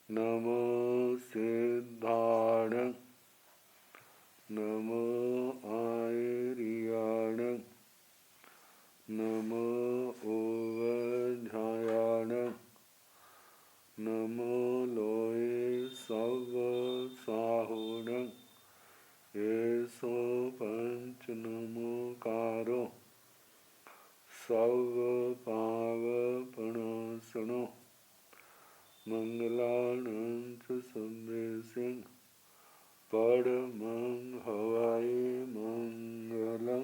नमो सिद्धाण नमो आयर्याण नमो ओवध्यायाण नमो लोये सव साहुण येसो पंच नमोकारो सव पावपणासनो मंगलानंद सभ्य सिंह परमं हवाई मंगलम।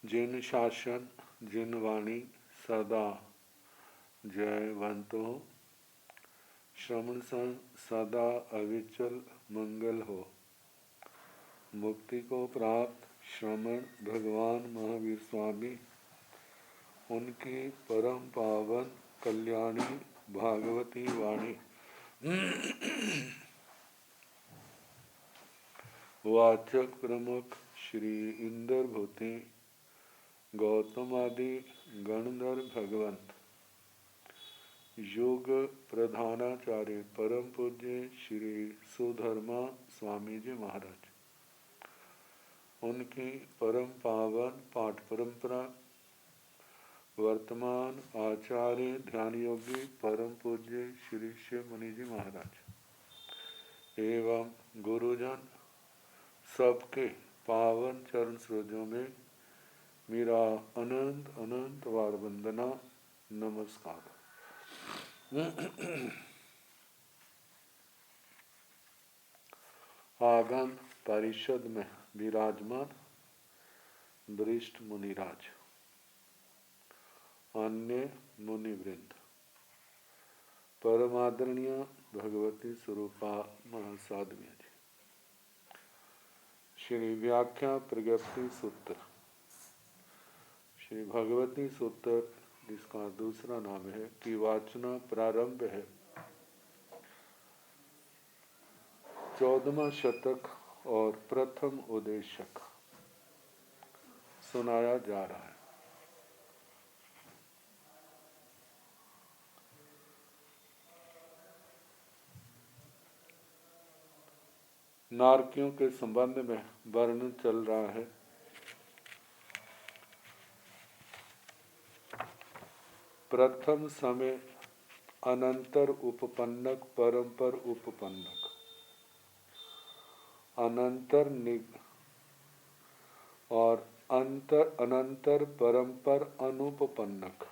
जिन शासन जिन वाणी सदा जयवंतो श्रवण सदा अविचल मंगल हो। मुक्ति को प्राप्त श्रमण भगवान महावीर स्वामी उनकी परम पावन कल्याणी भागवती वाणी वाचक प्रमुख श्री इंद्र भूति गौतम आदि गणधर भगवंत योग प्रधानाचार्य परम पूज्य श्री सुधर्मा स्वामी जी महाराज उनकी परम पावन पाठ परंपरा वर्तमान आचार्य ध्यान योगी परम पूज्य श्री शिव मुनि जी महाराज एवं गुरुजन सबके पावन चरण सरोजों में मेरा अनंत अनंत वार वंदना नमस्कार। आगम परिषद में विराजमान वरिष्ठ मुनिराज अन्य मुनिवृंद परमादरणीय भगवती स्वरूपा महासाध्वी जी श्री व्याख्या प्रज्ञप्ति सूत्र श्री भगवती सूत्र जिसका दूसरा नाम है कि वाचना प्रारंभ है 14वां शतक और प्रथम उद्देशक सुनाया जा रहा है। नारकियों के संबंध में वर्णन चल रहा है। प्रथम समय अनंतर उपपन्नक परंपर उपपन्नक अनंतर निग और अनंतर परंपर अनुपपन्नक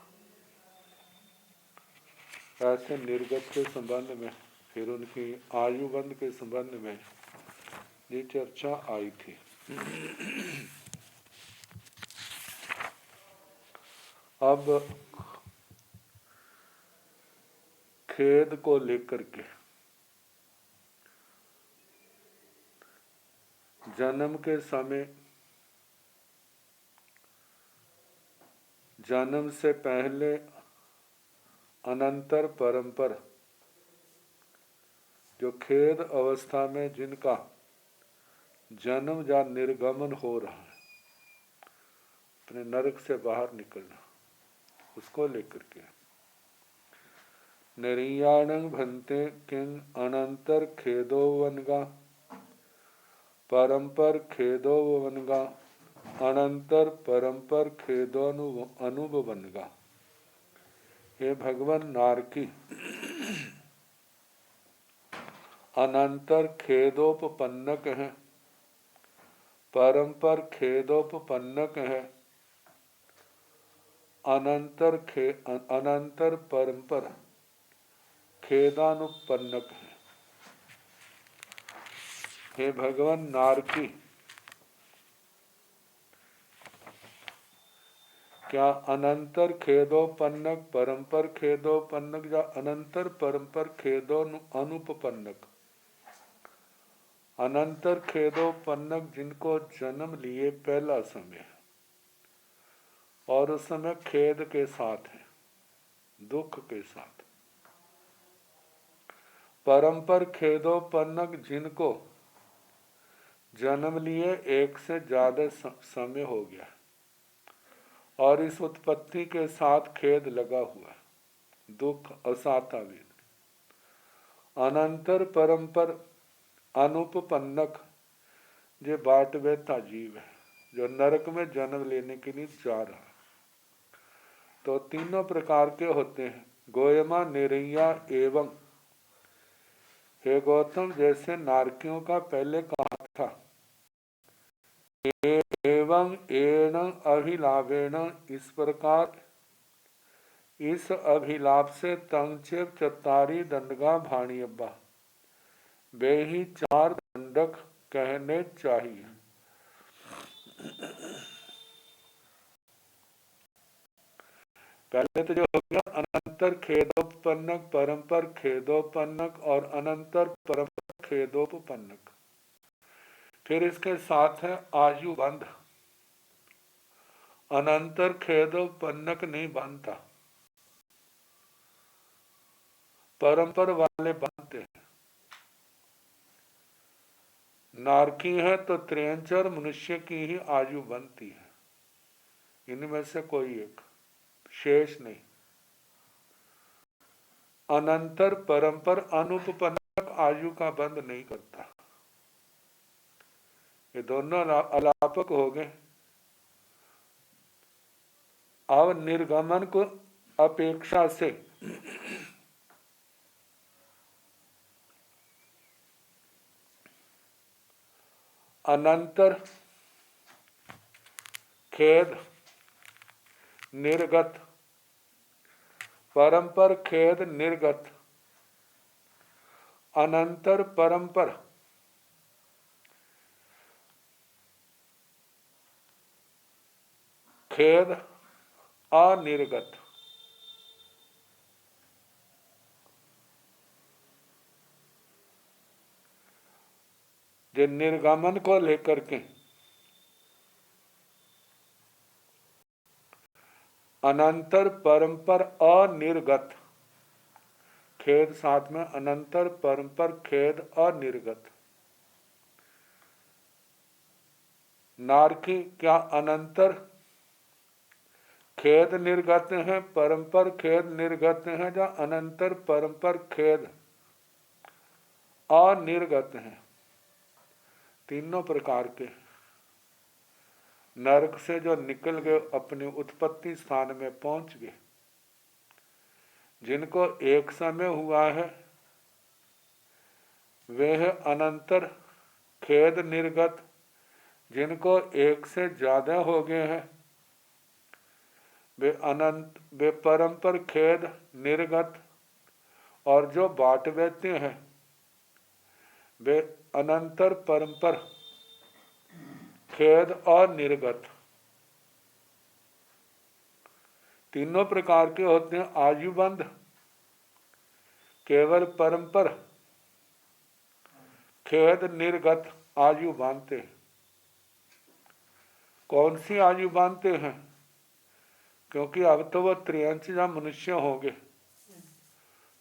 ऐसे निर्गत के संबंध में फिर उनकी आयुबंध के संबंध में ये चर्चा आई थी। अब खेद को लेकर के जन्म के समय जन्म से पहले अनंतर परंपर जो खेद अवस्था में जिनका जन्म या निर्गमन हो रहा है अपने नरक से बाहर निकलना उसको लेकर के निर्याणं भन्ते किंग अनंतर खेदो वनगा परंपर खेदो वनगा अनंतर परंपर खेदो अनुभ वनगा। हे भगवान नारकी अनंतर खेदोपपन्नक है परंपर खेदोपपन्नक है अनंतर परंपर खेदानुपन्नक है। हे भगवान नारकी क्या अनंतर खेदोपन्नक परंपर खेदोपन्नक या अनंतर परंपर खेदो अनुपपन्नक अनंतर खेदोपन्नक जिनको जन्म लिए पहला समय और उस समय खेद के साथ है दुख के साथ परंपर खेदोपन्नक जिनको जन्म लिए एक से ज्यादा समय हो गया और इस उत्पत्ति के साथ खेद लगा हुआ है, दुख असाता वेद। अनंतर परंपर अनुपपन्नक जो बाटवेता जीव है, जो नरक में जन्म लेने के लिए जा रहा है। तो तीनों प्रकार के होते हैं, गोयमा निरैया एवं। हे गौतम, जैसे नारकियों का पहले कहा था, एवं एण अभिलाभेण, इस प्रकार इस अभिलाप से तंगचेप चतारी दंडगा भाणियब्बा, वे ही 4 दंडक कहने चाहिए। पहले तो जो हो गया अनंतर खेदोपन्नक, परंपर खेदोपन्नक और अनंतर परंपर खेदोपन्नक। फिर इसके साथ है आयुबंध। अनंतर खेदोपन्नक नहीं बांधता, परंपर वाले बांधते हैं। नारकी है तो त्रियंचर मनुष्य की ही आयु बनती है, इनमें से कोई एक, शेष नहीं। अनंतर परंपर अनुपपन्नक आयु का बंध नहीं करता। ये दोनों अलापक हो गए। अब निर्गमन को अपेक्षा से अनंतर खेद निर्गत, परंपर खेद निर्गत, अनंतर परंपर खेद अनिर्गत। जो निर्गमन को लेकर के अनंतर परंपर अनिर्गत, खेद साथ में, अनंतर परंपर खेद अनिर्गत। नारकी क्या अनंतर खेद निर्गत है, परंपर खेद निर्गत है, या अनंतर परंपर खेद अनिर्गत है। तीनों प्रकार के नरक से जो निकल गए अपने उत्पत्ति स्थान में पहुंच गए, जिनको एक समय हुआ है वे है अनंतर खेद निर्गत, जिनको एक से ज्यादा हो गए हैं वे परंपर खेद निर्गत, और जो बाट बैठते हैं वे अनंतर परंपर खेद और निर्गत। तीनों प्रकार के होते हैं। आयुबंध केवल परंपर खेद निर्गत आयु बांधते हैं। कौन सी आयु बांधते हैं? क्योंकि अब तो वो त्रियंश या मनुष्य होंगे,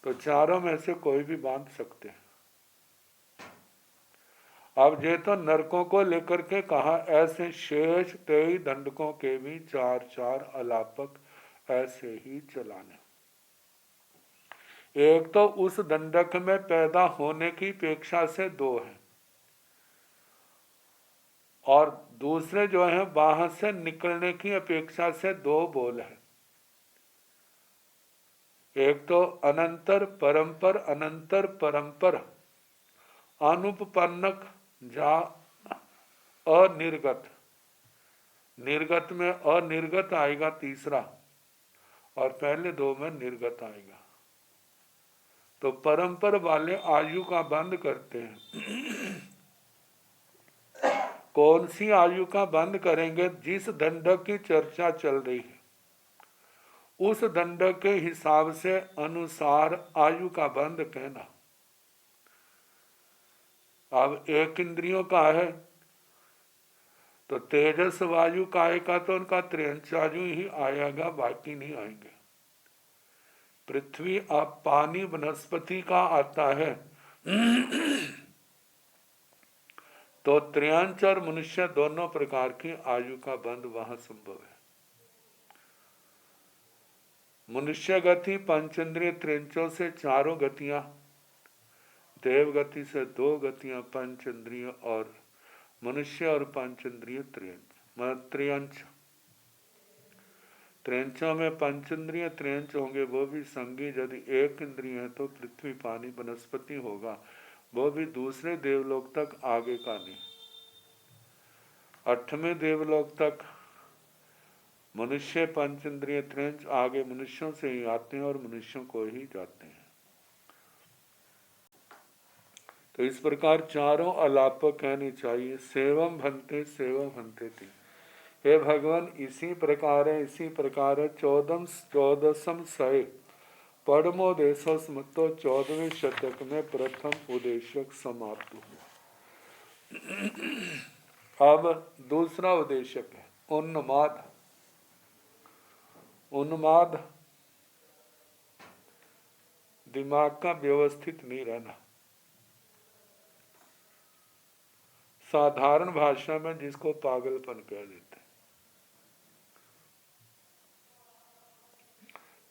तो चारों में से कोई भी बांध सकते हैं। अब ये तो नरकों को लेकर के कहा, ऐसे शेष 23 दंडकों के भी 4-4 अलापक ऐसे ही चलाने। एक तो उस दंडक में पैदा होने की अपेक्षा से 2 है, और दूसरे जो है बाहर से निकलने की अपेक्षा से 2 बोल है। एक तो अनंतर परंपर, अनंतर परंपर अनुपपन्नक जा अनिर्गत, निर्गत में अनिर्गत आएगा तीसरा, और पहले 2 में निर्गत आएगा। तो परंपर वाले आयु का बंद करते हैं। कौन सी आयु का बंद करेंगे? जिस दंडक की चर्चा चल रही है उस दंडक के हिसाब से अनुसार आयु का बंद कहना। अब एक इंद्रियों का है तो तेजस वायु काय का तो उनका त्रियंचायु ही आएगा, बाकी नहीं आएंगे। पृथ्वी अब पानी वनस्पति का आता है तो त्रियांश और मनुष्य दोनों प्रकार की आयु का बंध वहां संभव है। मनुष्य गति पंचेंद्रिय त्रिंचों से चारों गतियां, देव गति से दो गतियां पंचेंद्रिय और मनुष्य और पंचेंद्रिय त्रियंच। त्रियंचों में पंचेंद्रिय त्रियंच होंगे, वो भी संगी। यदि एक इंद्रिय है तो पृथ्वी पानी वनस्पति होगा, वो भी दूसरे देवलोक तक, आगे का नहीं। 8वें देवलोक तक मनुष्य पंचेंद्रिय त्रियंच, आगे मनुष्यों से ही आते हैं और मनुष्यों को ही जाते हैं। तो इस प्रकार चारों अलाप कहनी चाहिए। सेवम भंते थी। हे भगवान, इसी प्रकार है, इसी प्रकार है। 14 सय परमोदेशो स्मृतो 14वें शतक में प्रथम उद्देश्यक समाप्त हुआ। अब दूसरा उद्देश्यक है उन्माद। उन्माद दिमाग का व्यवस्थित नहीं रहना। साधारण भाषा में जिसको पागलपन कह देते हैं।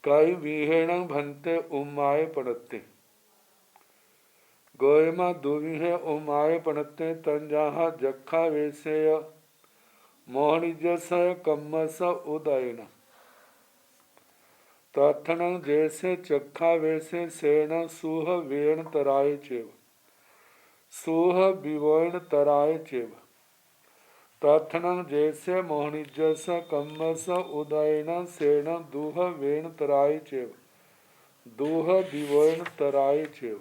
कई विहेण भंते उमाय पड़ते, गोयमा दुविहे उमाय पड़ते, तंजाहा जखा वेशय मोहनिजस कम्मस उदयन, तथन जैसे चखा वैसे सेन सुह वेण तराय चेव, सुह विवोण तराय चेव, तथन जैसे मोहनिजस कम्मस उदयन सेन दूह वेण तराय चेव, दूह विवोण तराय चेव।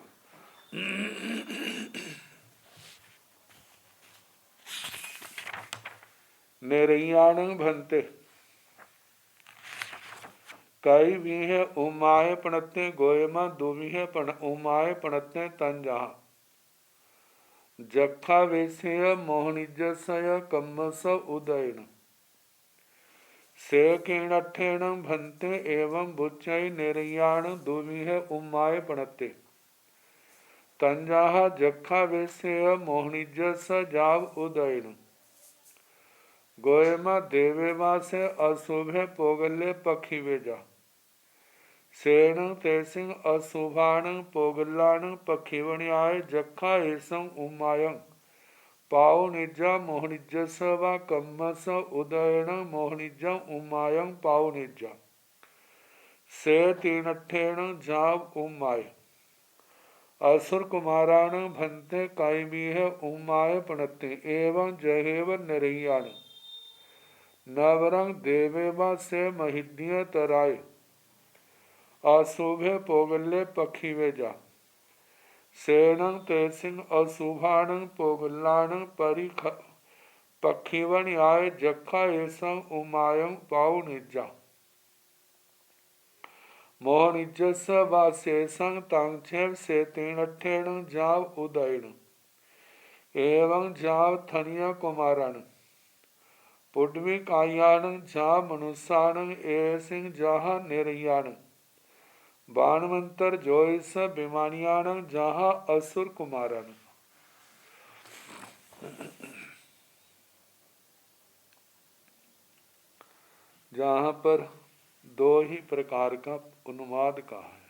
निरयाण भंते, कई भी है उमाय पणते, गोयमा दुवी है उमाय पणते, तंजा जखा वेशय मोहनिजसय कम्मस उदयन, से किणठेण भंते एवं बुच्चय निरयाण दुवी है उमाय पणते, तंजा जखा वेशय मोहनिजस जाव उदयन, गोयमा देवेमा से अशुभे पोगले पखीवेजा, सेण तेसिंग अशुभाण पोगलाण पखीवण्याय जखा एसं उमायं पाओ निजा मोहनिजस व कम्मस उदयन मोहनिजा उमायं पाओ निजा, से तीनठेण जाव उमाय, असुर कुमाराण भंते कायमीह उमाय पणते, एवं जहेव निरयाण नवरंग देवेवा से महिद्य तराय, अशुभे पोगले पखीवेजा, सेनं तेसिंग अशुभाण पोगलाण परिख पखीवण्याय जखा एसं उमायं पाउ निजा, मोहनिजस व शेषं तांक्षेव से तीनठेण जाव उदयन, एवं जाव थनिया कुमारण पुडवी कायाण जा मनुष्याण एसिंग जहा निरयाण, बाणवंतर जोइस विमानियाण जहा असुर कुमारण। जहां पर दो ही प्रकार का उन्माद का है,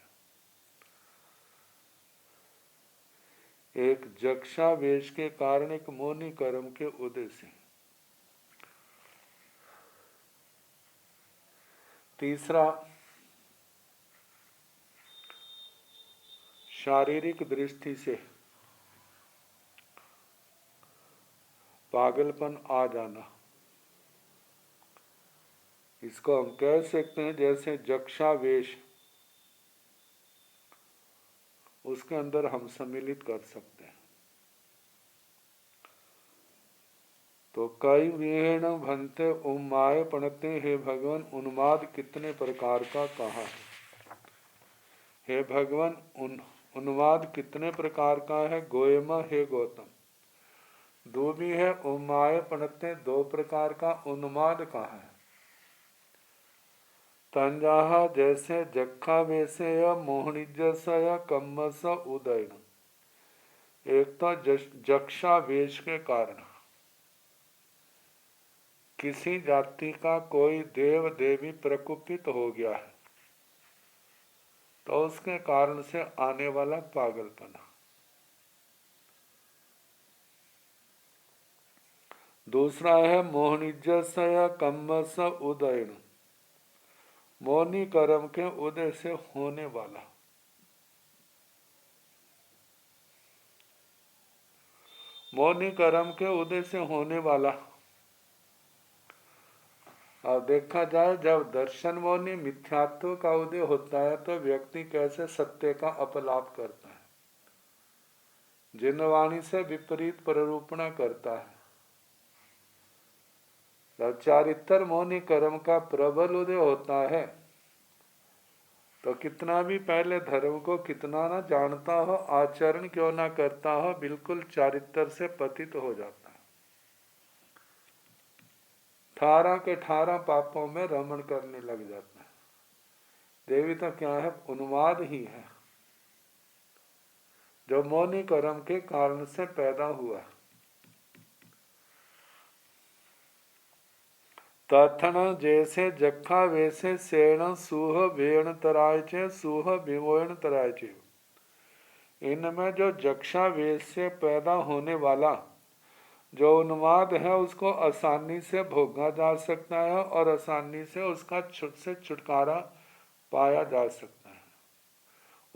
एक जक्षा वेश के कारण, एक मोनि कर्म के उदय से। तीसरा शारीरिक दृष्टि से पागलपन आ जाना। इसको हम कह सकते हैं जैसे जक्षा वेश, उसके अंदर हम सम्मिलित कर सकते हैं। तो कई विहेण भंते उमाय पणते, हे भगवान उन्माद कितने प्रकार का कहा है। हे भगवान उन्माद कितने प्रकार का है। गोयमा हे गौतम, दो भी है उमाय पणते, दो प्रकार का उन्माद कहा है। तंजाहा जैसे जखा वैसे मोहनिजसय कम्मस उदयन, एक तो जक्षा वेश के कारण किसी जाति का कोई देव देवी प्रकुपित हो गया है, तो उसके कारण से आने वाला पागलपना। दूसरा है मोहनिजस या कम्मस उदयन, मोहनी कर्म के उदय से होने वाला। मोहनी कर्म के उदय से होने वाला। और देखा जाए जब दर्शन मोहनी मिथ्यात्व का उदय होता है तो व्यक्ति कैसे सत्य का अपलाप करता है, जिन वाणी से विपरीत प्ररूपणा करता है। जब चारित्र मोहनी कर्म का प्रबल उदय होता है तो कितना भी पहले धर्म को कितना ना जानता हो, आचरण क्यों ना करता हो, बिल्कुल चारित्र से पतित हो जाता है। 18 के 18 पापों में रमण करने लग जाता है। देवी तो क्या है, उन्माद ही है जो मौनी कर्म के कारण से पैदा हुआ। तथन जैसे जखा वैसे सेण सूह वेण तरायचे सूह विमोयण तरायचे। इनमें जो जक्षा वेश से पैदा होने वाला जो उन्माद है उसको आसानी से भोगा जा सकता है और आसानी से उसका से छुटकारा पाया जा सकता है।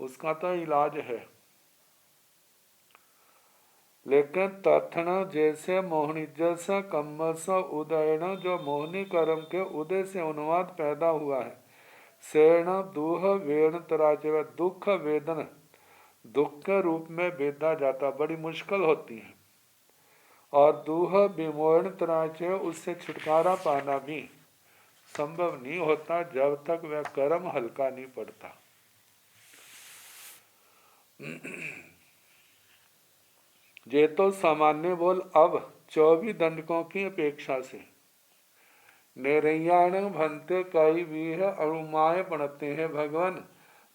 उसका तो इलाज है। लेकिन तथन जैसे मोहनिजस कम्मस उदयन, जो मोहनी कर्म के उदय से उन्माद पैदा हुआ है। सेण दूह वेण तराचे, दुख वेदन दुख के रूप में वेदा जाता बड़ी मुश्किल होती है। और दूह विमोहन तराचे, उससे छुटकारा पाना भी संभव नहीं होता जब तक वह कर्म हल्का नहीं पड़ता। ये तो सामान्य बोल। अब 24 दंडकों की अपेक्षा से निरैयाण भंते कई वीर अणुमाय पढ़ते हैं। भगवान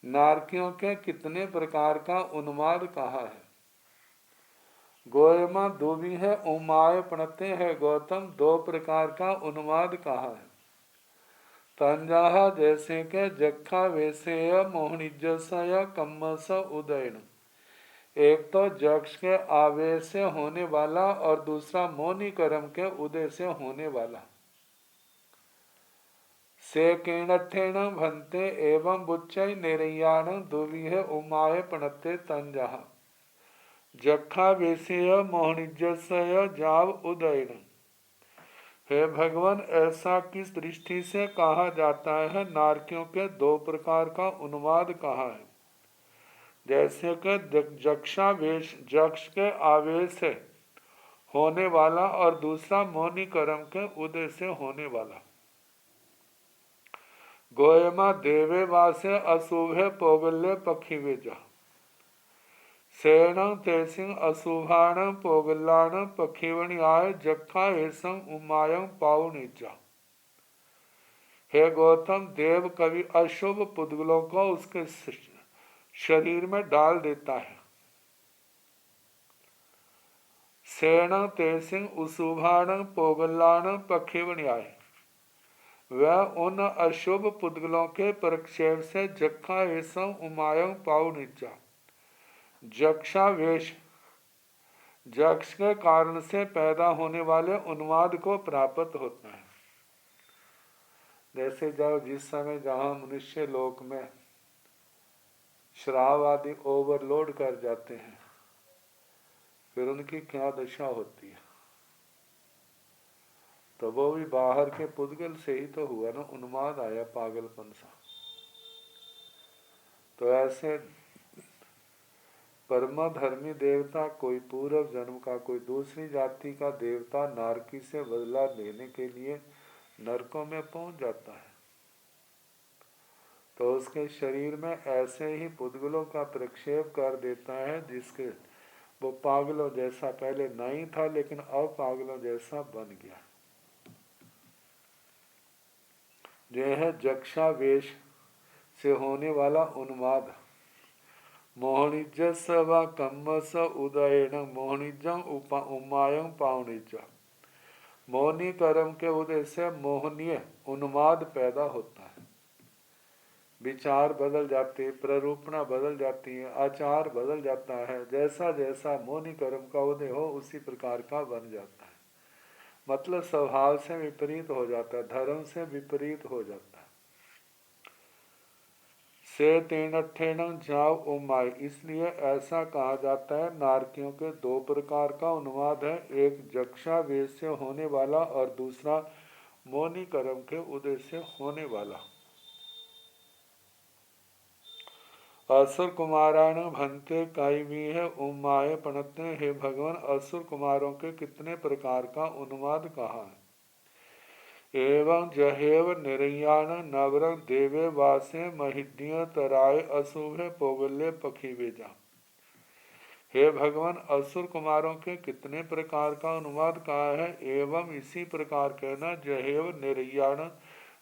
नारकियों के कितने प्रकार का उन्माद कहा है। गोयमा दूबी है उमाय पढ़ते हैं गौतम, 2 प्रकार का उन्माद कहा है। तंजाहा जैसे के जखा वैसे मोहनिजस या कम्मस उदयन, एक तो जक्ष के आवेश से होने वाला और दूसरा मौनी कर्म के उदय से होने वाला। से किणठेण भंते एवं बुच्चय निरैयाण दुवी है उमाय पणते तंजाहा जखा वेशय मोहनिजसय जाव उदयन। हे भगवान, ऐसा किस दृष्टि से कहा जाता है। नारकियों के 2 प्रकार का उन्माद कहा है। जैसे कि जक्षावेश जक्ष के आवेश से होने वाला और दूसरा मौनी कर्म के उदय से होने वाला। गोयमा देवे वासे अशुभे पोगल्य पक्षी जा, सेण तेसिंग अशुभाण पोगलाण पक्षीवण्याय जखा हेसं उमायं पावनिजा। हे गौतम, देव कवि अशुभ पुद्गलों को उसके शरीर में डाल देता है। सेण तेसिंग उशुभाण पोगलाण पक्षीवण्याय, वह उन अशुभ पुद्गलों के प्रक्षेप से जखा हेसं उमायं पावनिजा, जक्षावेश जक्ष के कारण से पैदा होने वाले उन्माद को प्राप्त होता है। जैसे जब जिस समय जहाँ मनुष्य लोक में शराब आदि ओवरलोड कर जाते हैं, फिर उनकी क्या दशा होती है। तो वो भी बाहर के पुद्गल से ही तो हुआ ना, उन्माद आया, पागलपन सा। तो ऐसे परमा धर्मी देवता कोई पूर्व जन्म का कोई दूसरी जाति का देवता नारकी से बदला लेने के लिए नरकों में पहुंच जाता है। तो उसके शरीर में ऐसे ही पुद्गलों का प्रक्षेप कर देता है जिसके वो पागलों जैसा पहले नहीं था लेकिन अब पागलों जैसा बन गया। यह है जक्षावेश से होने वाला उन्माद। मोहनिजस व कम्मस उदयन मोहनिजं उमायं पावनिज, मोहनी कर्म के उदय से मोहनीय उन्माद पैदा होता है। विचार बदल जाते, प्ररूपणा बदल जाती है, आचार बदल जाता है। जैसा जैसा मोनि कर्म का उदय हो उसी प्रकार का बन जाता है। मतलब स्वभाव से विपरीत हो जाता है, धर्म से विपरीत हो जाता है। से तेन ठेन जाव उमाय, इसलिए ऐसा कहा जाता है। नारकियों के दो प्रकार का उन्माद है, एक जक्षा वेश से होने वाला और दूसरा मोनि कर्म के उदय से होने वाला। असुर कुमाराण भंते कायमी है उमाय पणते, हे भगवान असुर कुमारों के कितने प्रकार का उन्माद कहा है। एवं जहेव निरयान नवरंग देवे वासे महिद्य तराय अशुभे पोगल्य पखी बेजा। हे भगवान असुर कुमारों के कितने प्रकार का अनुवाद कहा है। एवं इसी प्रकार कहना जहेव निरयान,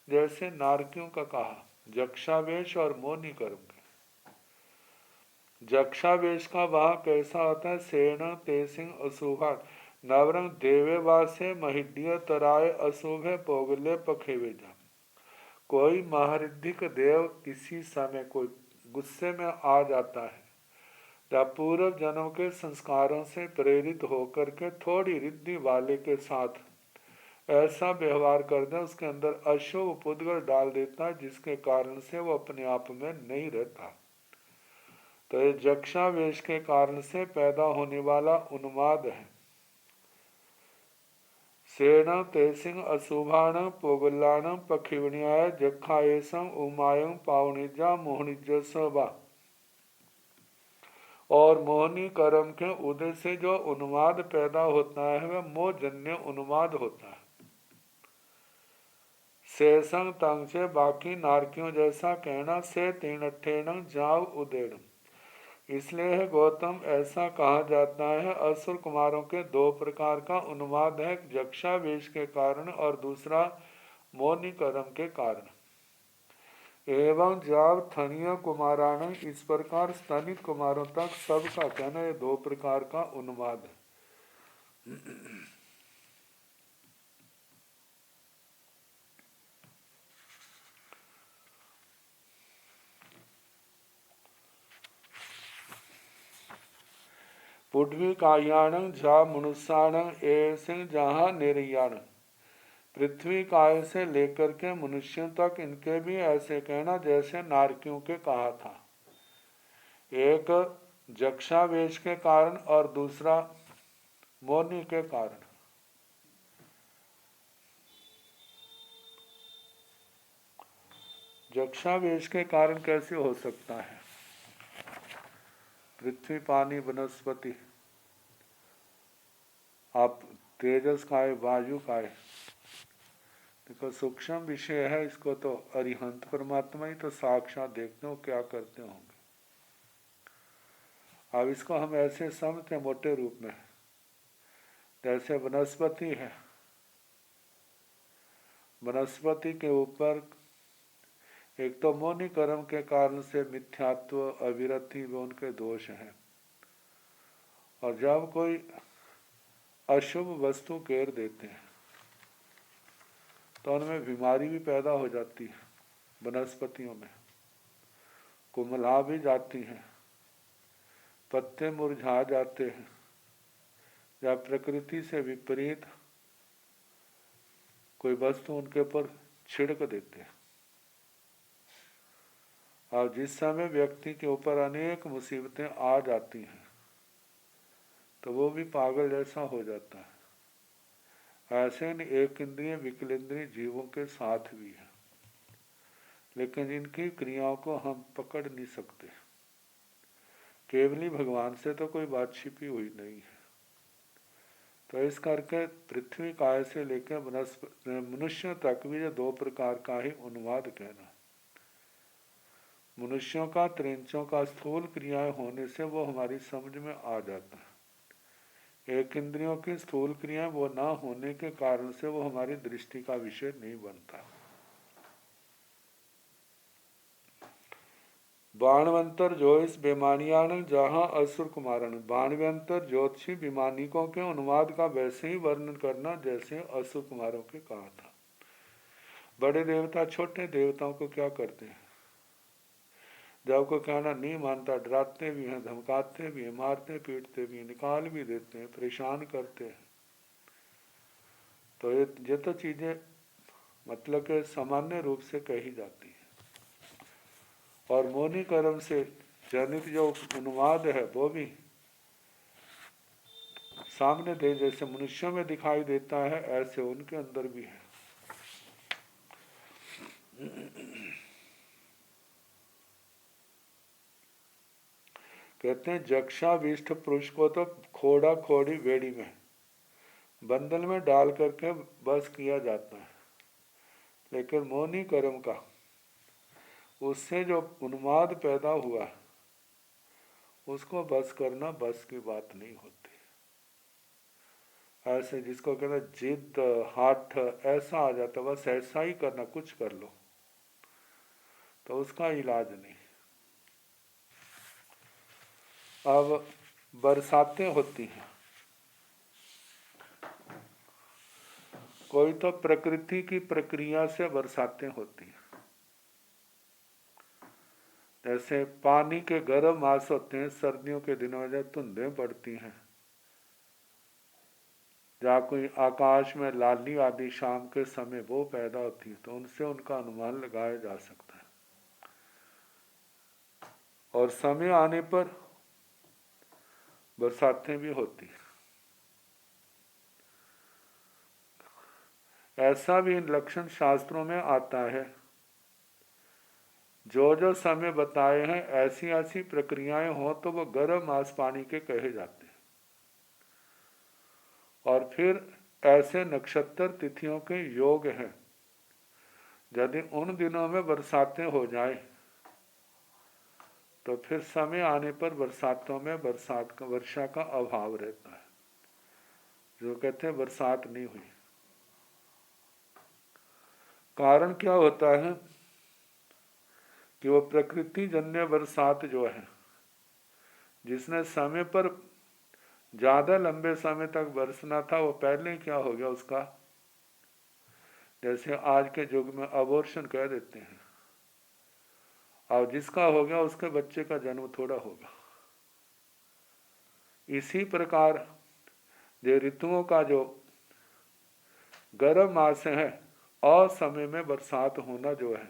जैसे नारकियों का कहा, जक्षावेश और मोनि कर्म के। जक्षावेश का वह कैसा होता है। सेन तेसिंह अशुभा नवरंग देवेवासे महिड्य तराय अशुभे पोगले पखेवेजा। कोई महारिद्धिक देव किसी समय कोई गुस्से में आ जाता है या पूर्व जन्म के संस्कारों से प्रेरित होकर के थोड़ी रिद्धि वाले के साथ ऐसा व्यवहार कर दे, उसके अंदर अशुभ पुद्गल डाल देता है, जिसके कारण से वो अपने आप में नहीं रहता। तो ये जक्षावेश के कारण से पैदा होने वाला उन्माद है। सेन तेसिंह अशुभाण पोगलाण पखिवण्याय जखाएसं उमायं पावनिजा मोहनिज सबा। और मोहनी कर्म के उदय से जो उन्माद पैदा होता है वह मोहजन्य उन्माद होता है। शेषंग तंग से बाकी नारकियों जैसा कहना, से तीन ठेन जाव उदेड़। इसलिए है गौतम ऐसा कहा जाता है। असुर कुमारों के दो प्रकार का उन्माद है, जक्षावेश के कारण और दूसरा मोनि कर्म के कारण। एवं जाव थनीय कुमाराण, इस प्रकार स्तनित कुमारों तक सबका कहना ये दो प्रकार का उन्माद है। पुड्वी कायाण झा मनुष्याण ऐसे जहाँ निर्याण। पृथ्वी काय से लेकर के मनुष्यों तक इनके भी ऐसे कहना जैसे नारकियों के कहा था। एक जक्षावेश के कारण और दूसरा मोनि के कारण। जक्षावेश के कारण कैसे हो सकता है। पृथ्वी पानी वनस्पति, आप तेजस का है, वायु का है, देखो सूक्ष्म विषय है। इसको तो अरिहंत परमात्मा ही तो साक्षात देखते हो क्या करते होंगे। अब इसको हम ऐसे समझते मोटे रूप में, जैसे वनस्पति है, वनस्पति के ऊपर एक तो मोनि कर्म के कारण से मिथ्यात्व अविरति व उनके दोष हैं, और जब कोई अशुभ वस्तु घेर देते हैं तो उनमें बीमारी भी पैदा हो जाती है। वनस्पतियों में कुमला भी जाती हैं, पत्ते मुरझा जाते हैं, या प्रकृति से विपरीत कोई वस्तु उनके ऊपर छिड़क देते हैं। और जिस समय व्यक्ति के ऊपर अनेक मुसीबतें आ जाती हैं तो वो भी पागल जैसा हो जाता है। ऐसे एक इंद्रिय विकलेंद्रिय जीवों के साथ भी है, लेकिन इनकी क्रियाओं को हम पकड़ नहीं सकते। केवली भगवान से तो कोई बात छिपी हुई नहीं है। तो इस करके पृथ्वी काय से लेकर मनुष्यों तक भी ये दो प्रकार का ही उन्माद कहना। मनुष्यों का त्रिंचों का स्थूल क्रियाएं होने से वो हमारी समझ में आ जाता है। एक इंद्रियों की स्थूल क्रियाएं वो ना होने के कारण से वो हमारी दृष्टि का विषय नहीं बनता। बाणवंतर ज्योतिष बेमानियान जहाँ असुर कुमारण। बाणवंतर ज्योतिषी विमानिकों के उन्माद का वैसे ही वर्णन करना जैसे असुर कुमारों के कहा था। बड़े देवता छोटे देवताओं को क्या करते हैं, जब कोई कहना नहीं मानता डराते भी हैं, धमकाते भी हैं, मारते पीटते भी हैं, निकाल भी देते हैं, परेशान करते हैं। तो ये तो चीज़ें मतलब के सामान्य रूप से कही जाती है। और मौनी कर्म से जनित जो उन्माद है वो भी सामने दे, जैसे मनुष्यों में दिखाई देता है ऐसे उनके अंदर भी है। कहते हैं जक्षाविष्ठ पुरुष को तो खोड़ा खोड़ी बेड़ी में बंधन में डाल करके बस किया जाता है, लेकिन मौनी कर्म का उससे जो उन्माद पैदा हुआ उसको बस करना बस की बात नहीं होती। ऐसे जिसको कहते जिद हाथ ऐसा आ जाता, बस ऐसा ही करना, कुछ कर लो, तो उसका इलाज नहीं। अब बरसातें होती हैं, कोई तो प्रकृति की प्रक्रिया से बरसातें होती हैं। जैसे पानी के गर्म मास होते हैं, सर्दियों के दिनों में जब धुंधें पड़ती हैं, जहाँ कोई आकाश में लाली आदि शाम के समय वो पैदा होती है, तो उनसे उनका अनुमान लगाया जा सकता है। और समय आने पर बरसातें भी होती हैं। ऐसा भी इन लक्षण शास्त्रों में आता है, जो जो समय बताए हैं ऐसी ऐसी प्रक्रियाएं हो तो वो गर्म मास पानी के कहे जाते हैं। और फिर ऐसे नक्षत्र तिथियों के योग हैं, यदि उन दिनों में बरसातें हो जाए तो फिर समय आने पर बरसातों में वर्षा का अभाव रहता है, जो कहते हैं बरसात नहीं हुई। कारण क्या होता है कि वो प्रकृति जन्य बरसात जो है, जिसने समय पर ज़्यादा लंबे समय तक बरसना था, वो पहले क्या हो गया उसका, जैसे आज के युग में अबॉर्शन कह देते हैं, और जिसका हो गया उसके बच्चे का जन्म थोड़ा होगा। इसी प्रकार जो ऋतुओं का जो गर्म मास है, असमय में बरसात होना जो है,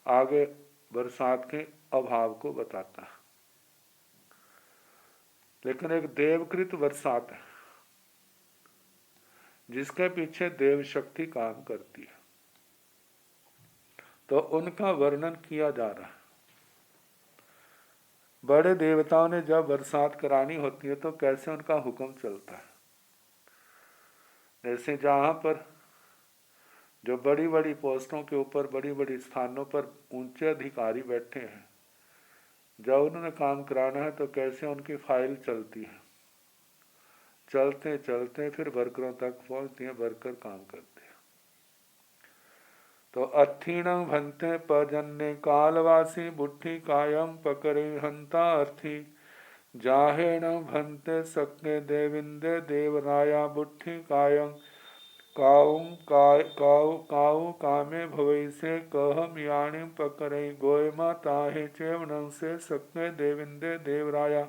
आगे बरसात के अभाव को बताता है। लेकिन एक देवकृत बरसात है, जिसके पीछे देव शक्ति काम करती है, तो उनका वर्णन किया जा रहा है। बड़े देवताओं ने जब बरसात करानी होती है तो कैसे उनका हुक्म चलता है। जैसे जहाँ पर जो बड़ी बड़ी पोस्टों के ऊपर, बड़ी बड़ी स्थानों पर ऊंचे अधिकारी बैठे हैं, जब उन्होंने काम कराना है तो कैसे उनकी फाइल चलती है, चलते चलते फिर वर्करों तक पहुँचती है, वर्कर काम करते हैं। तो अर्थीणं भंते पजन्ने कालवासी बुद्धि कायम पकड़े हंता अर्थी जाहेण भंते सक्ने देविंदे देवराया बुद्धि कायम काऊ कामे भवैसे कहम याणी पकड़े गोयमा ताहे चेवनं से सक्ने देविंदे देवराया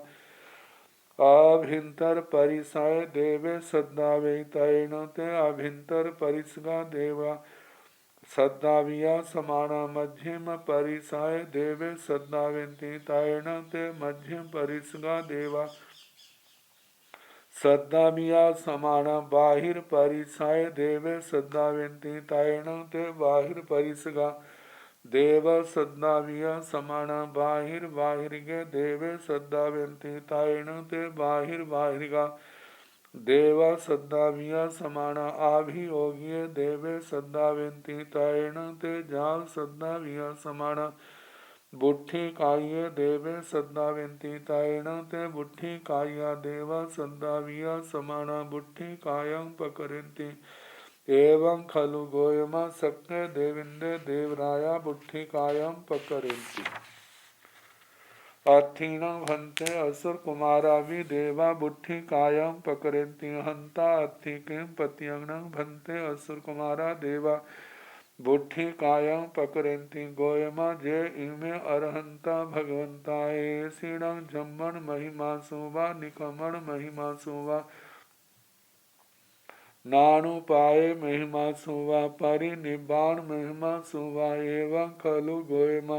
अभिंतर परिसाय देवे सद्दावे तैण ते अभिंतर परिसगा देवा सद्दाविया समाना मध्यम परिसाय देवे सद्दावेन्ति तायण ते मध्यम परिसगा देवा सद्दाविया समाना बाहिर परिसाय देवे सद्दावेन्ति तायण ते बाहिर परिसगा देव सद्दाविया समाना बाहिर बाहिरगे देवे सद्दावेन्ति तायण ते बाहिर बाहिरगा देवा सद्दाविया समाना आभियोगिये देवे सद्दावेन्ति तायण ते जाल सद्दाविया समाना बुद्धि काये देवे सद्दावेन्ति तायण ते बुद्धि काया देवा सद्दाविया समाना बुद्धि कायं पकरन्ति एवं खलु गोयमा सक्ने देविंदे देवराया बुद्धि कायं पकरन्ति अर्थीणं भन्ते असुर कुमारा भी देवा बुद्धि कायं पकरन्ति हंता अर्थी किं पत्यंगनं भन्ते असुर कुमारा देवा बुद्धि कायं पकड़ती गोयमा जे इमे अरहंता भगवंताए सीणं जम्मन महिमा सुवा निकमण महिमा सुवा नानु पाए महिमा सुवा परिनिबाण महिमा सुवा एवं खलु गोयमा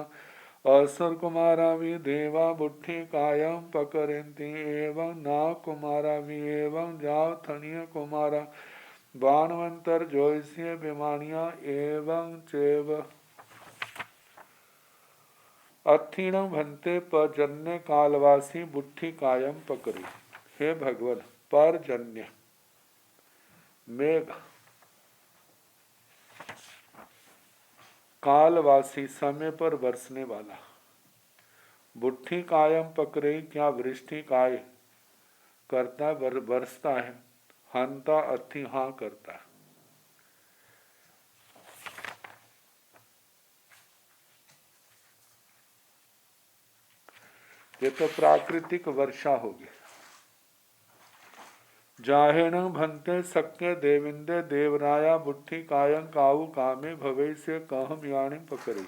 असुर कुमारा भी देवा बुद्धि कायम पकड़ती एवं नाव कुमारा भी एवं जाव थनिय कुमारा बाणवंतर ज्योतिषीय विमानिया एवं चेव अथीण भंते परजन्य कालवासी बुद्धि कायम पकड़ी। हे भगवान, परजन्य मेघ, कालवासी समय पर बरसने वाला, बुद्धि कायम पकड़े क्या वृष्टि काय करता बरसता है, हंता अति हाँ करता है। ये तो प्राकृतिक वर्षा होगी। जाहेण भंते सक्य देविंदे देवराया बुद्धि कायं काऊ कामे भवे से कहम यानी पकड़ी।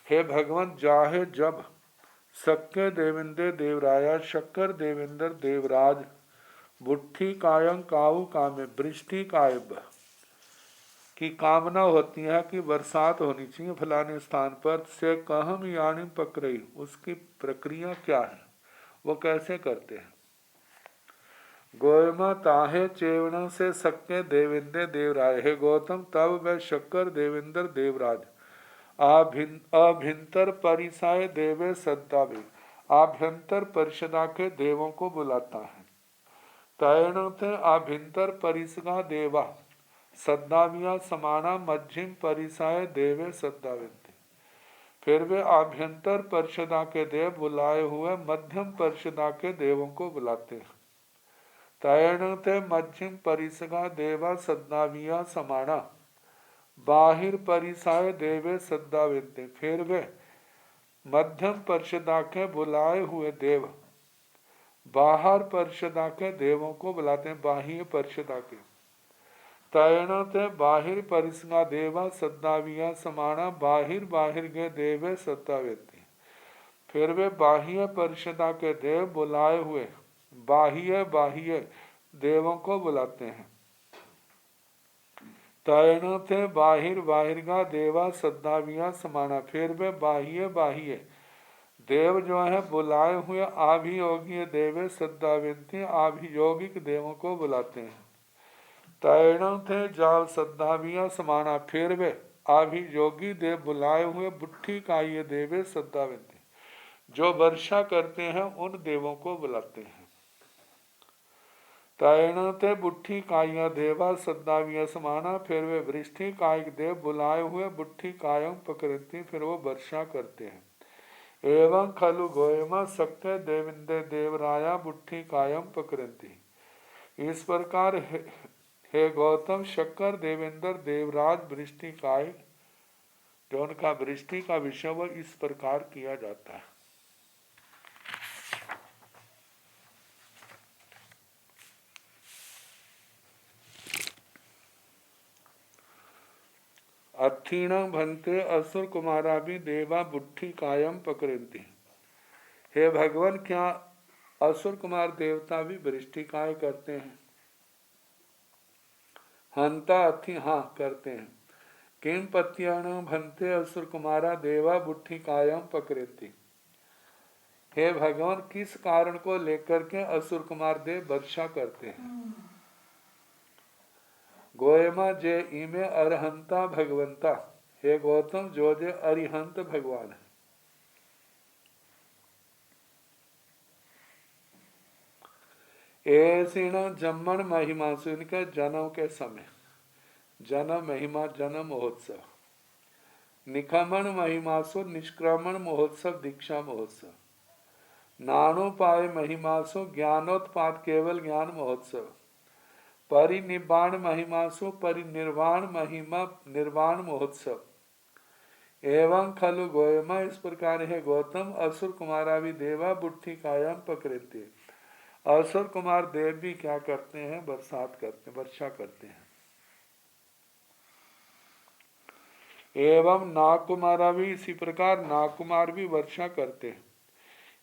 हे भगवान, जाहे जब सक्य देविंदे देवराया शक्कर देवेंद्र देवराज बुद्धि कायं काऊ कामे वृष्टि कायब की कामना होती है कि बरसात होनी चाहिए फलाने स्थान पर, से कहम यानी पकड़ी, उसकी प्रक्रिया क्या है, वो कैसे करते हैं। गोयमा ताहे चेवण से सक्य देवेंद्र देवराय। हे गौतम, तब वह शक्कर देवेंद्र देवराज अभ्यंतर परिसाय देवे सद्दावे आभ्यंतर परिषदा के देवों को बुलाता है। तैणते आभ्यंतर परिसगा देवा सद्दाविया समाना मध्यम परिसाय देवे सद्दाविंते। फिर वे आभ्यंतर परिषदा के देव बुलाए हुए मध्यम परिषदा के देवों को बुलाते हैं। तैणते मध्यम परिसगा देवा सद्दाविया समाना बाहिर परिसाय देवे सद्दाविंते। फिर वे मध्यम परिषदा के बुलाए हुए देव बाहर परिषदा के देवों को बुलाते हैं, बाह्य परिषदा के। तैणते बाहिर परिसगा देवा सद्दाविया समाना बाहिर के देवे सद्दाविंते। फिर वे बाह्य परिषदा के देव बुलाए हुए बाह्य देवों को बुलाते हैं। तैणते बाहिर का देवा सद्दाविया समाना। फिर वे बाह्य देव जो है बुलाए हुए आभियोगी देवे सद्दाविंती आभियोगिक देवों को बुलाते हैं। तैणते जाल सद्दाविया समाना। फिर वे आभियोगी देव बुलाए हुए बुद्धि काय देवे सद्दाविंती जो वर्षा करते हैं उन देवों को बुलाते हैं। तैणते बुद्धि काया देवा सद्दाविया समाना। फिर वे वृष्टि कायिक देव बुलाए हुए बुद्धि कायम पकड़ती, फिर वो वर्षा करते हैं। एवं खलु गोयमा सक्य देविंदे देवराया बुद्धि कायम पकड़ती। इस प्रकार हे गौतम, शक्कर देवेंद्र देवराज वृष्टि काय जो उनका वृष्टि का विषय वो इस प्रकार किया जाता है। अथीण भंते असुर कुमारा भी देवा बुद्धि कायम पकड़ती। हे भगवान, क्या असुर कुमार देवता भी वृष्टि काय करते हैं? हंता अथि हाँ करते हैं। किम पत्याण भंते असुर कुमारा देवा बुद्धि कायम पकड़ती। हे भगवान, किस कारण को लेकर के असुर कुमार देव वर्षा करते हैं? गोयमा जे इमे अरहंता भगवंता। हे गौतम, जो जे अरिहंत भगवान है। ऐसी न जम्मन महिमा से इनके जन्म के समय, जन्म महिमा जन्म महोत्सव, निखमन महिमासु निष्क्रमण महोत्सव दीक्षा महोत्सव, नानोपाय महिमासु ज्ञानोत्पाद केवल ज्ञान महोत्सव, परिनिर्वाण महिमासु परिनिर्वाण महिमा निर्वाण महोत्सव। एवं खलु गोयमा, इस प्रकार है गौतम, असुर कुमारा भी देवा बुद्धि कायम पकड़ते। असुर कुमार देव भी क्या करते हैं? बरसात करते हैं, वर्षा करते हैं। एवं नागकुमारा भी इसी प्रकार नागकुमार भी वर्षा करते हैं।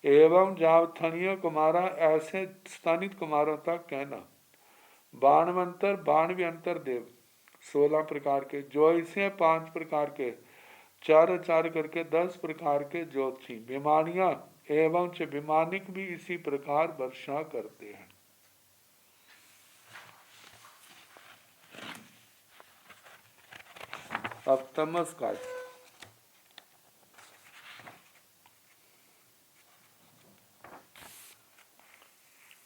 एवं जावथनीय कुमारा ऐसे स्तनित कुमारों तक कहना। बाणवंतर बाण भी अंतर देव 16 प्रकार के, ज्योतिषी 5 प्रकार के, चार चार करके 10 प्रकार के ज्योतिषी, विमानिया एवं विमानिक भी इसी प्रकार वर्षा करते हैं। अब तमस का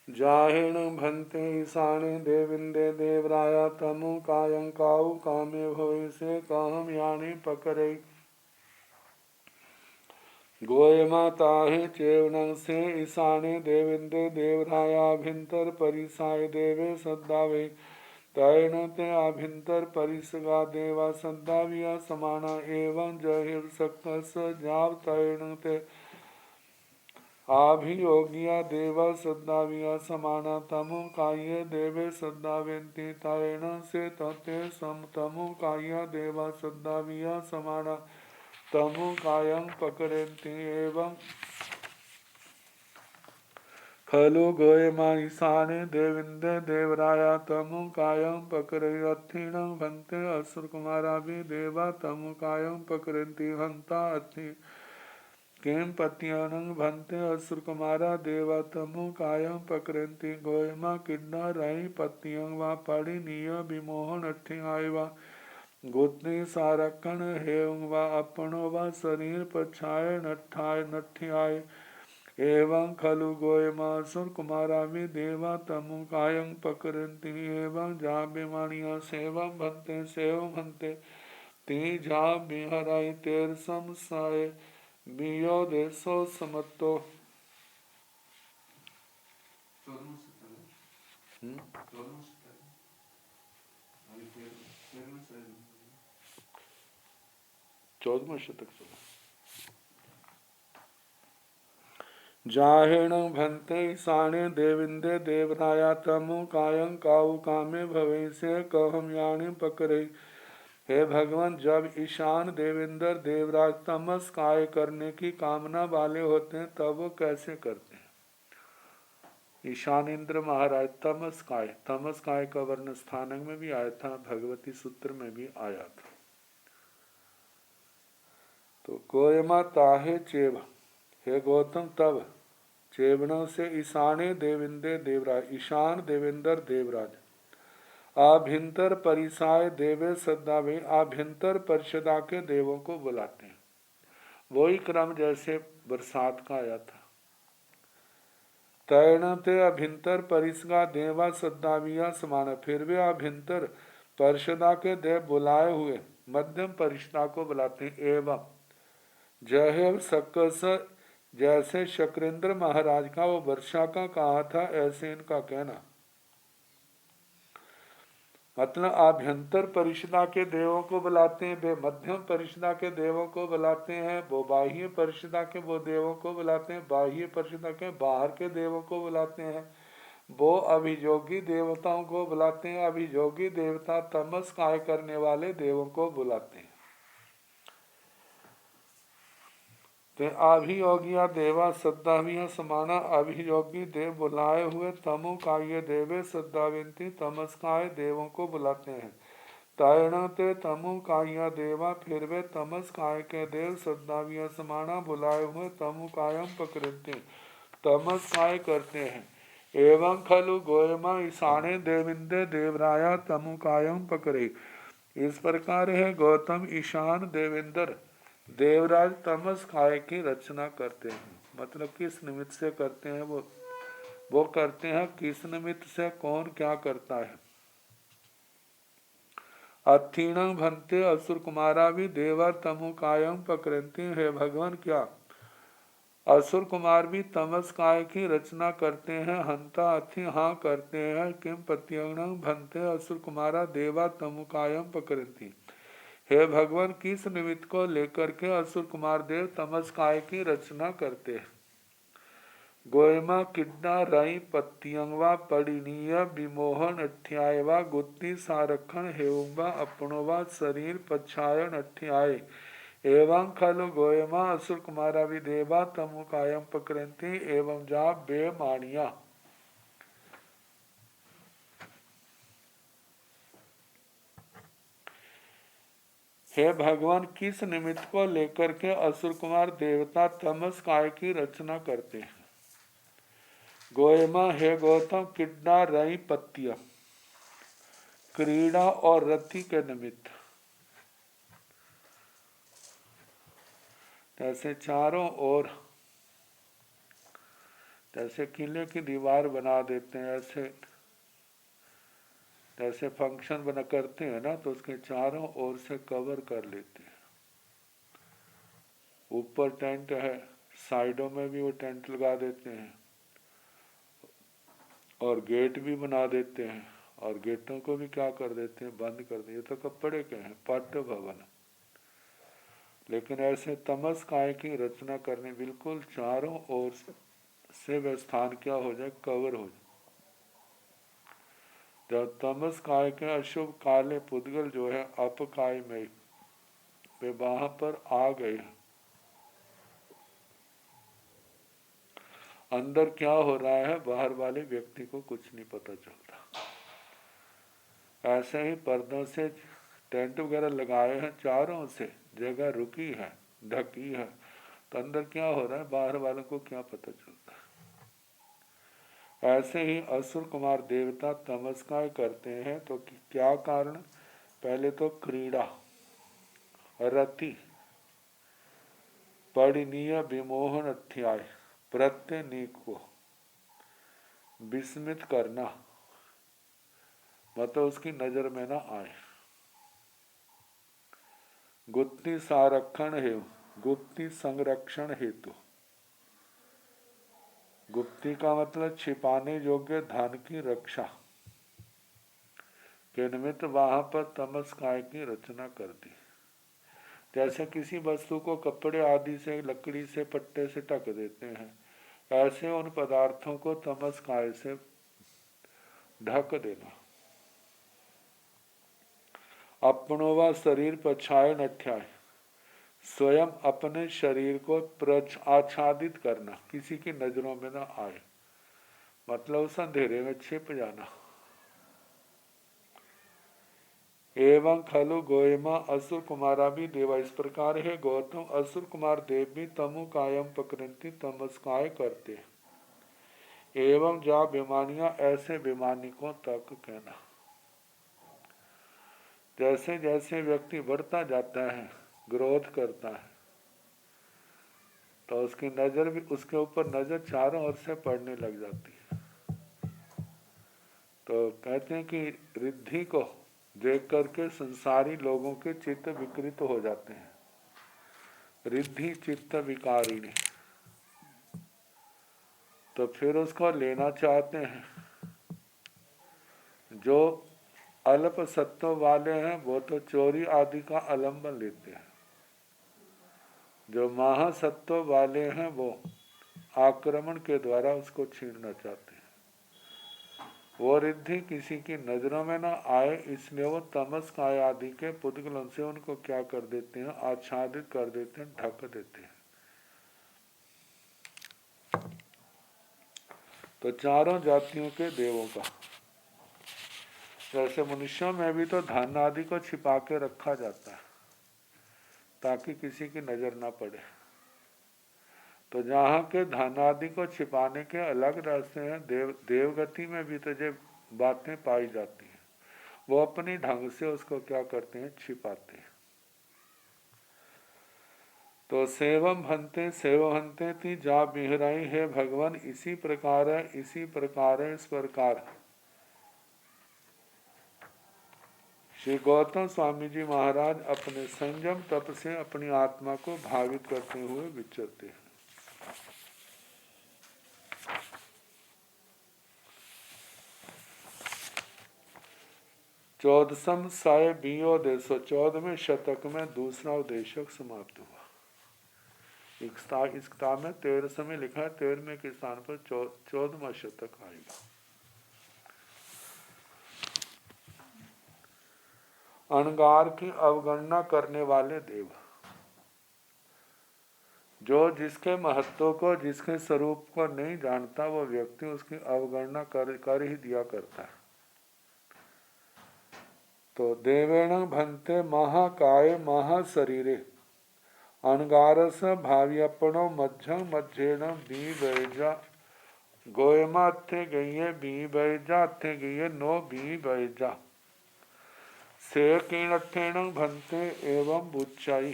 जाहेण भंते ईशाने देविंदे देवराया तमु कायं काऊ कामे भवे से कहम यानी पकड़े गोय माताहे चेवनं से ईशाने देविंदे देवरायाभिंतर परिसाय देवे सद्दावे तैण ते आभिंतर परिसगा देवा सद्दाविया समाना एवं जहिर सक्स जाव तैण ते आभियोगिया देवा सद्दाविया समाना तमु काये देवे सद्दावेन्ति तैण से तते सम तमु काया देवा सद्दाविया समाना तमु कायं पकड़न्ति एवं खलु गोयमा ईशाने देविंदे देवराया तमु कायं पकड़यत्थिणं भन्ते असुर कुमारा भी देवा तमु कायं पकड़न्ति हंता अत्थि किं पत्यनं भन्ते असुर कुमारा देवा तमु कायं पकड़न्ति गोयमा किन्ना रही पत्यं वा पड़ी निय विमोहन अट्ठि आयवा गोत्नी सारकण हेवं व अपनो व शरीर पछाए नठाय नठियाय एवं खलु गोयमासुर कुमारा भी देवा तमु कायं पकड़न्ति एवं जा बेमानिया सेवं भन्ते सेव भन्ते ती जा बिहराई तेर समसाय बियो देसो समतो चौदहवां शतक चला। जाहेण भंते ईशाने देविंदे देवराया तमु कायं काऊ कामे भवे से कहम यानी पकड़े। हे भगवान, जब ईशान देवेंद्र देवराज तमस काय करने की कामना वाले होते हैं तब वो कैसे करते हैं? ईशान इंद्र महाराज तमस काय का वर्ण स्थानक में भी आया था, भगवती सूत्र में भी आया था। तो गोयमा ताहे चेव, हे गौतम तब चेवनों से ईशाने देविंदे देवराज, ईशान देवेंद्र देवराज आभ्यंतर परिसाय देवे सद्दावे, आभ्यंतर परिषदा के देवों को बुलाते हैं। वही क्रम जैसे बरसात का आया था। तैणते अभ्यंतर परिसगा देवा सद्दाविया समान, फिर वे अभ्यंतर परिषदा के देव बुलाए हुए मध्यम परिषदा को बुलाते हैं। एवं जय सकस, जैसे शक्रेंद्र महाराज का वो वर्षा का कहा था ऐसे इनका कहना। मतलब आभ्यंतर परिषदा के देवों को बुलाते हैं, वे मध्यम परिषदा के देवों को बुलाते हैं, वो बाह्य परिषदा के वो देवों को बुलाते हैं, बाह्य परिषदा के बाहर के देवों को बुलाते हैं, वो अभियोगी देवताओं को बुलाते हैं, अभियोगी देवता तमस काय करने वाले देवों को बुलाते हैं। ते अभियोगिया देवा सद्दाविया समाना, अभियोगी देव बुलाए हुए तमु काय देवे सद्दाविंती, तमस्काय देवों को बुलाते हैं। तैणते तमु काया देवा, फिर वे तमस काय के देव सद्दाविया समाना बुलाए हुए तमु कायम पकड़ते, तमस काय करते हैं। एवं खलु गोयमा ईशाने देविंदे देवराया तमु कायम पकड़े। इस प्रकार है गौतम ईशान देवेंद्र देवराज तमस काय की रचना करते हैं। मतलब किस निमित्त से करते हैं? वो करते हैं किस निमित्त से, कौन क्या करता है। अत्थीणं भन्ते असुर कुमारा भी देवा तमु कायं पकड़ते हैं। भगवान, क्या असुर कुमार भी तमस काय की रचना करते हैं? हंता अथि, हाँ करते हैं। किम प्रत्यंग भन्ते असुर कुमारा देवा तमु कायं पकड़ती। हे भगवान, किस निमित्त को लेकर के असुर कुमार देव तमस काय की रचना करते हैं? गोयमा किड्ना रई पत्तियंगवा परिणीय विमोहन अठ्यायवा गुत्ती सारखण हेउंगा अपनोवा शरीर पछायन अठ्याय एवं खलु गोयमा असुर कुमारा विदेवा तमु कायम पक्रंती एवं जा बेमानिया। हे भगवान, किस निमित्त को लेकर के असुर कुमार देवता तमस काय की रचना करते हैं? गोयमा हे गौतम किड्ना रई पत्तिया, क्रीड़ा और रति के निमित्त। जैसे चारों ओर जैसे किले की दीवार बना देते हैं, जैसे फंक्शन बना करते हैं ना, तो उसके चारों ओर से कवर कर लेते हैं। ऊपर टेंट है, साइडों में भी वो टेंट लगा देते हैं और गेट भी बना देते हैं, और गेटों को भी क्या कर देते हैं, बंद कर देते। ये तो कपड़े के हैं, पट भवन। लेकिन ऐसे तमस काय की रचना करने, बिल्कुल चारों ओर से वह स्थान क्या हो जाए, कवर हो जाए। जब तमस काय के अशुभ काले पुद्गल जो है अपकाय में वे वहां पर आ गए, अंदर क्या हो रहा है बाहर वाले व्यक्ति को कुछ नहीं पता चलता। ऐसे ही पर्दों से टेंट वगैरह लगाए हैं, चारों से जगह रुकी है, ढकी है, तो अंदर क्या हो रहा है बाहर वालों को क्या पता चलता है। ऐसे ही असुर कुमार देवता तमस्काय करते हैं, तो क्या कारण? पहले तो क्रीड़ा, रति, परिणीय विमोहन अध्याय, प्रत्यनीक को विस्मित करना, मतलब उसकी नजर में ना आए। गुप्ति संरक्षण हेतु, गुप्ति संरक्षण हेतु, गुप्ति का मतलब छिपाने योग्य धन की रक्षा के निमित्त वहां पर तमस काय की रचना कर दी। जैसे किसी वस्तु को कपड़े आदि से, लकड़ी से, पट्टे से ढक देते हैं, ऐसे उन पदार्थों को तमस काय से ढक देना। अपनोवा शरीर पर छाए नठ्याय, स्वयं अपने शरीर को आच्छादित करना, किसी की नजरों में ना आए, मतलब उस अंधेरे में छिप जाना। एवं खलु गोयमा असुर कुमारा भी देवा, इस प्रकार है गौतम असुर कुमार देव भी तमु कायम पक्रंती तमस्काय करते। एवं जा बेमानियां, ऐसे बेमानिकों तक कहना। जैसे जैसे व्यक्ति बढ़ता जाता है, ग्रोथ करता है, तो उसकी नजर भी, उसके ऊपर नजर चारों ओर से पड़ने लग जाती है। तो कहते हैं कि रिद्धि को देख करके संसारी लोगों के चित्त विकृत हो जाते हैं। रिद्धि चित्त विकारिणी, तो फिर उसको लेना चाहते हैं। जो अल्प सत्व वाले हैं वो तो चोरी आदि का अवलंबन लेते हैं, जो महासत्व वाले हैं वो आक्रमण के द्वारा उसको छीनना चाहते हैं। वो रिद्धि किसी की नजरों में ना आए, इसलिए वो तमस काय आदि के पुद्गलों से उनको क्या कर देते हैं, आच्छादित कर देते हैं, ढक देते हैं। तो चारों जातियों के देवों का, जैसे मनुष्यों में भी तो धन आदि को छिपा के रखा जाता है ताकि किसी की नजर ना पड़े। तो जहाँ के धन आदि को छिपाने के अलग रास्ते हैं, देवगति में भी तो जो बातें पाई जाती हैं, वो अपनी ढंग से उसको क्या करते हैं, छिपाते हैं। तो सेवम हंते थी जा बिहराई है भगवान, इसी प्रकार है, इसी प्रकार है, इस प्रकार श्री गौतम स्वामी जी महाराज अपने संयम तप से अपनी आत्मा को भावित करते हुए विचरते हैं। चौदसम साय बीओ 14वें शतक में दूसरा उद्देशक समाप्त हुआ। इस किताब में 13 में लिखा है, 13वें के स्थान पर 14वां शतक आएगा। अणगार की अवगणना करने वाले देव, जो जिसके महत्व को, जिसके स्वरूप को नहीं जानता, वो व्यक्ति उसकी अवगणना कर ही दिया करता है। तो देवेण भन्ते महाकाय महाशरीरे अणगारस भाव्यपणो मध्यम मध्येण बी बैजा गोयमा अथे गई बी बैजा अथे गई नो बी बैजा से कीणठेण भन्ते एवं बुच्चाई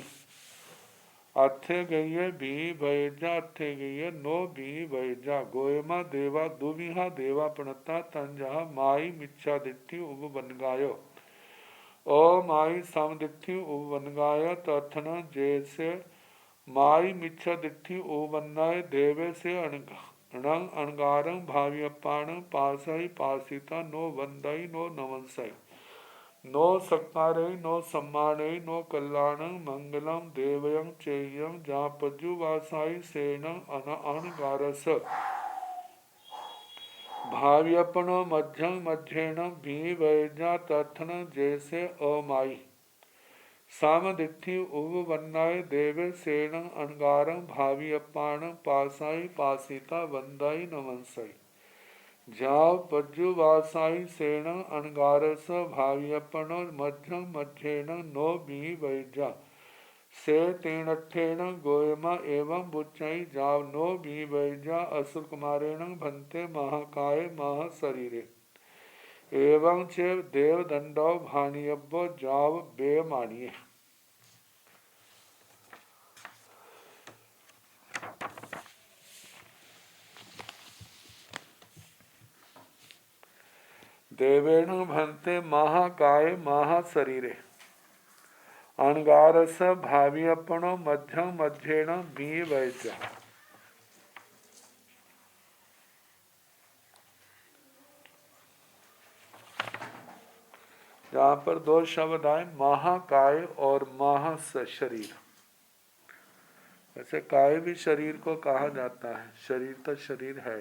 अथे गई बी बैजा अथे गई नो बी बैजा गोयमा देवा दुविहा देवा प्रणता तंजहा माई मिच्छा दिट्ठी उब बनगायो ओ माई समदिट्ठी उब बनगायो तथन जैसे माई मिच्छा दिट्ठी उबन्नाय देवे से अणगारं भाव्यपाणं पासई पासिता नो वंदई नो नमंसई नो सत्कारय नो सम्मानय नो कल्याणं मंगलम देवयं चेयं जापजुवासाई सेनं अणगारस भाव्यपण मध्यम मध्येण भी वैजा तथन जैसे अमाई सामदिट्ठी उबन्नाय देवे सेण अणगारं भाव्यपाणं पासाई पासिता वंदाई नमंसई जाव पज्जुवासाई सेण अणगारस भाव्यपण मध्यम मध्येण नो बी वैजा से तीणठेण गोयमा एवं बुच्चाई जाव नो बी वैजा असुर कुमारेण भन्ते महाकाय महाशरीरे एवं च देवदंडो भाणियब्बो जाव बेमानिये। देवेण भन्ते महाकाय महाशरीरे अणगारस भाव्यपणो मध्यम मध्येण बी वैजा। यहाँ पर दो शब्द आए, महाकाय और महाशरीर। वैसे काय भी शरीर को कहा जाता है, शरीर तो शरीर है,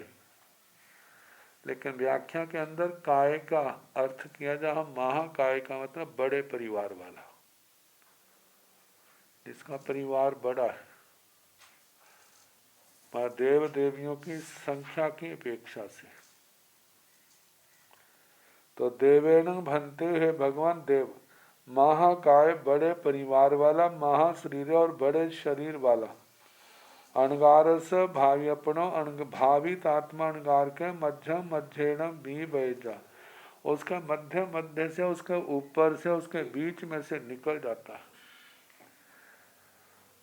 लेकिन व्याख्या के अंदर काय का अर्थ किया जहाँ महाकाय का मतलब बड़े परिवार वाला, जिसका परिवार बड़ा है, देव देवियों की संख्या की अपेक्षा से। तो देवेण भन्ते है भगवान देव, महाकाय बड़े परिवार वाला, महाशरीर और बड़े शरीर वाला, अणगारस भाव्यपणो भावित आत्मा अणगार के मध्यम मध्येण भी बैजा, उसके मध्य मध्य से, उसके ऊपर से, उसके बीच में से निकल जाता है।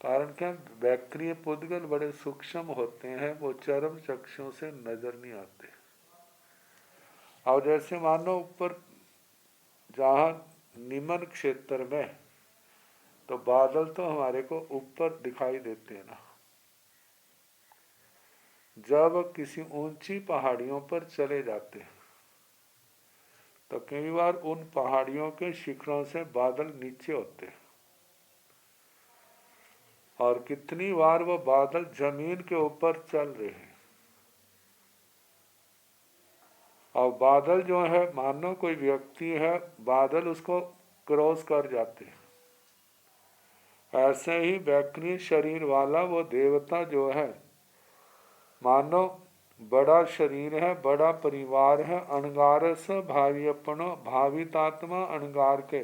कारण क्या, वैक्रिय पुद्गल बड़े सूक्ष्म होते हैं, वो चरम चक्षुओं से नजर नहीं आते। और जैसे मानो ऊपर जहाँ निमन क्षेत्र में, तो बादल तो हमारे को ऊपर दिखाई देते हैं ना, जब किसी ऊंची पहाड़ियों पर चले जाते हैं तो कई बार उन पहाड़ियों के शिखरों से बादल नीचे होते हैं, और कितनी बार वो बादल जमीन के ऊपर चल रहे हैं। और बादल जो है, मानो कोई व्यक्ति है, बादल उसको क्रॉस कर जाते हैं। ऐसे ही वैक्रिय शरीर वाला वो देवता जो है, मानो बड़ा शरीर है, बड़ा परिवार है, अणगारस भाव्यपणो भावितात्मा अणगार के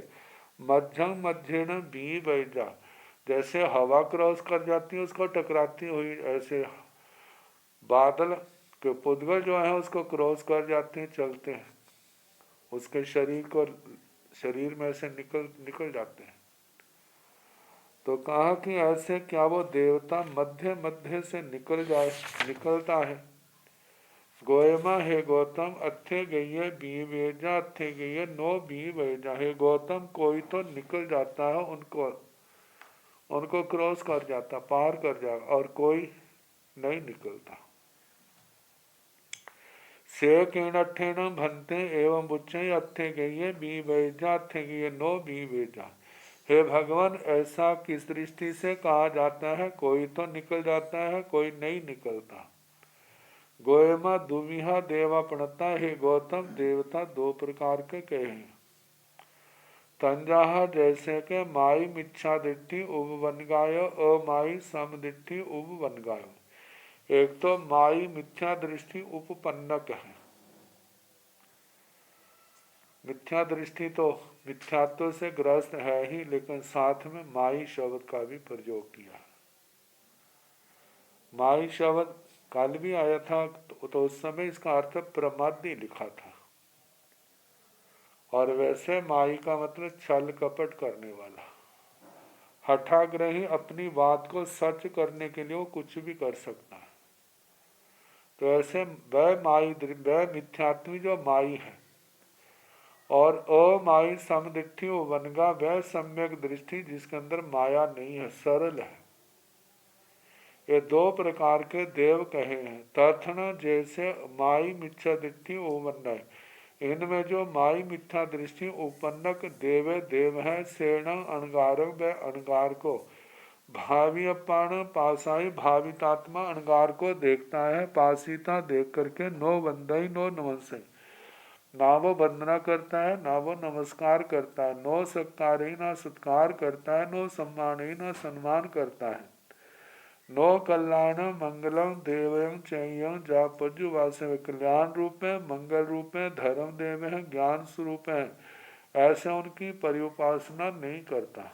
मध्यम मध्येण बी बैजा, जैसे हवा क्रॉस कर जाती है उसको टकराती हुई, ऐसे बादल के पुद्गल जो है उसको क्रॉस कर जाते हैं, चलते हैं, उसके शरीर में से निकल जाते हैं। तो कहा कि ऐसे क्या वो देवता मध्य मध्य से निकलता है। गोयमा हे गौतम अथे गई बी वेजा अथे गई नो बी वेजा, हे गौतम कोई तो निकल जाता है, उनको क्रॉस कर जाता, पार कर जाएगा, और कोई नहीं निकलता। से कीणठेन भन्ते एवं बुच्चे अथे गई बी वेजा अथे गई नो बी वेजा, हे भगवान, ऐसा किस दृष्टि से कहा जाता है? कोई तो निकल जाता है, कोई नहीं निकलता। गोयमा दुमिहा देवापणता, हे गौतम, देवता दो प्रकार के कहे हैं। तंजाहा जैसे के माई मिच्छा दिट्ठी उब बन गायो, अमाई समदिट्ठी उब बन गायो। एक तो माई मिथ्या दृष्टि उपपन्नक है। मिथ्या दृष्टि तो मिथ्यात्व से ग्रस्त है ही, लेकिन साथ में माई शब्द का भी प्रयोग किया। माई शब्द कल भी आया था, तो उस समय इसका अर्थ प्रमादी लिखा था। और वैसे माई का मतलब छल कपट करने वाला, हठाग्रही, अपनी बात को सच करने के लिए वो कुछ भी कर सकता है। तो ऐसे वह मिथ्यात्मी जो माई है, और अमाई समदिट्ठी वनगा, वह सम्यक दृष्टि जिसके अंदर माया नहीं है, सरल है। ये दो प्रकार के देव कहे हैं। तथन जैसे माई मिथ्या दृष्टि उपन्न, इनमें जो माई मिथ्या दृष्टि उपन्नक देवे देव है, सेण अणगारक, व अणगार को भावी अपाण पासाई, भावितात्मा अणगार को देखता है, पासीता देख करके नो बंदई नो नमस्ते, ना वो वंदना करता है ना वो नमस्कार करता है, नो सत्कार ही ना सत्कार करता है, नो सम्मान ही ना सम्मान करता है, नो कल्याण मंगलम देवयं चयं, जा पजु वासे, कल्याण रूप में, मंगल रूप में, धर्म देव है, ज्ञान स्वरूप है, ऐसे उनकी परिउपासना नहीं करता।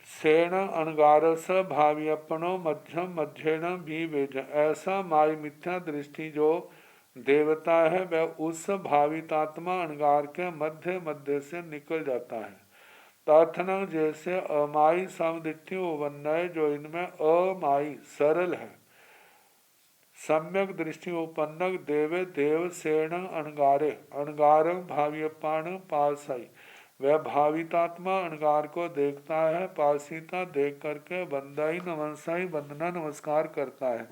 सेण अणगारस भाव्यपणो मध्यम मध्येण भी वेज, ऐसा माय मिथ्या दृष्टि जो देवता है वह उस भावितात्मा अणगार के मध्य मध्य से निकल जाता है। प्रार्थना जैसे अमाई समदिट्ठी उपन्नय, जो इनमें अमाई सरल है, सम्यक दृष्टि उपन्नक देवे देव, सेण अणगारे अणगारक, भाव्यपाण पासाई, वह भावितात्मा अणगार को देखता है, पासीता देख करके वंदाई नमस्साई, वंदना नमस्कार करता है,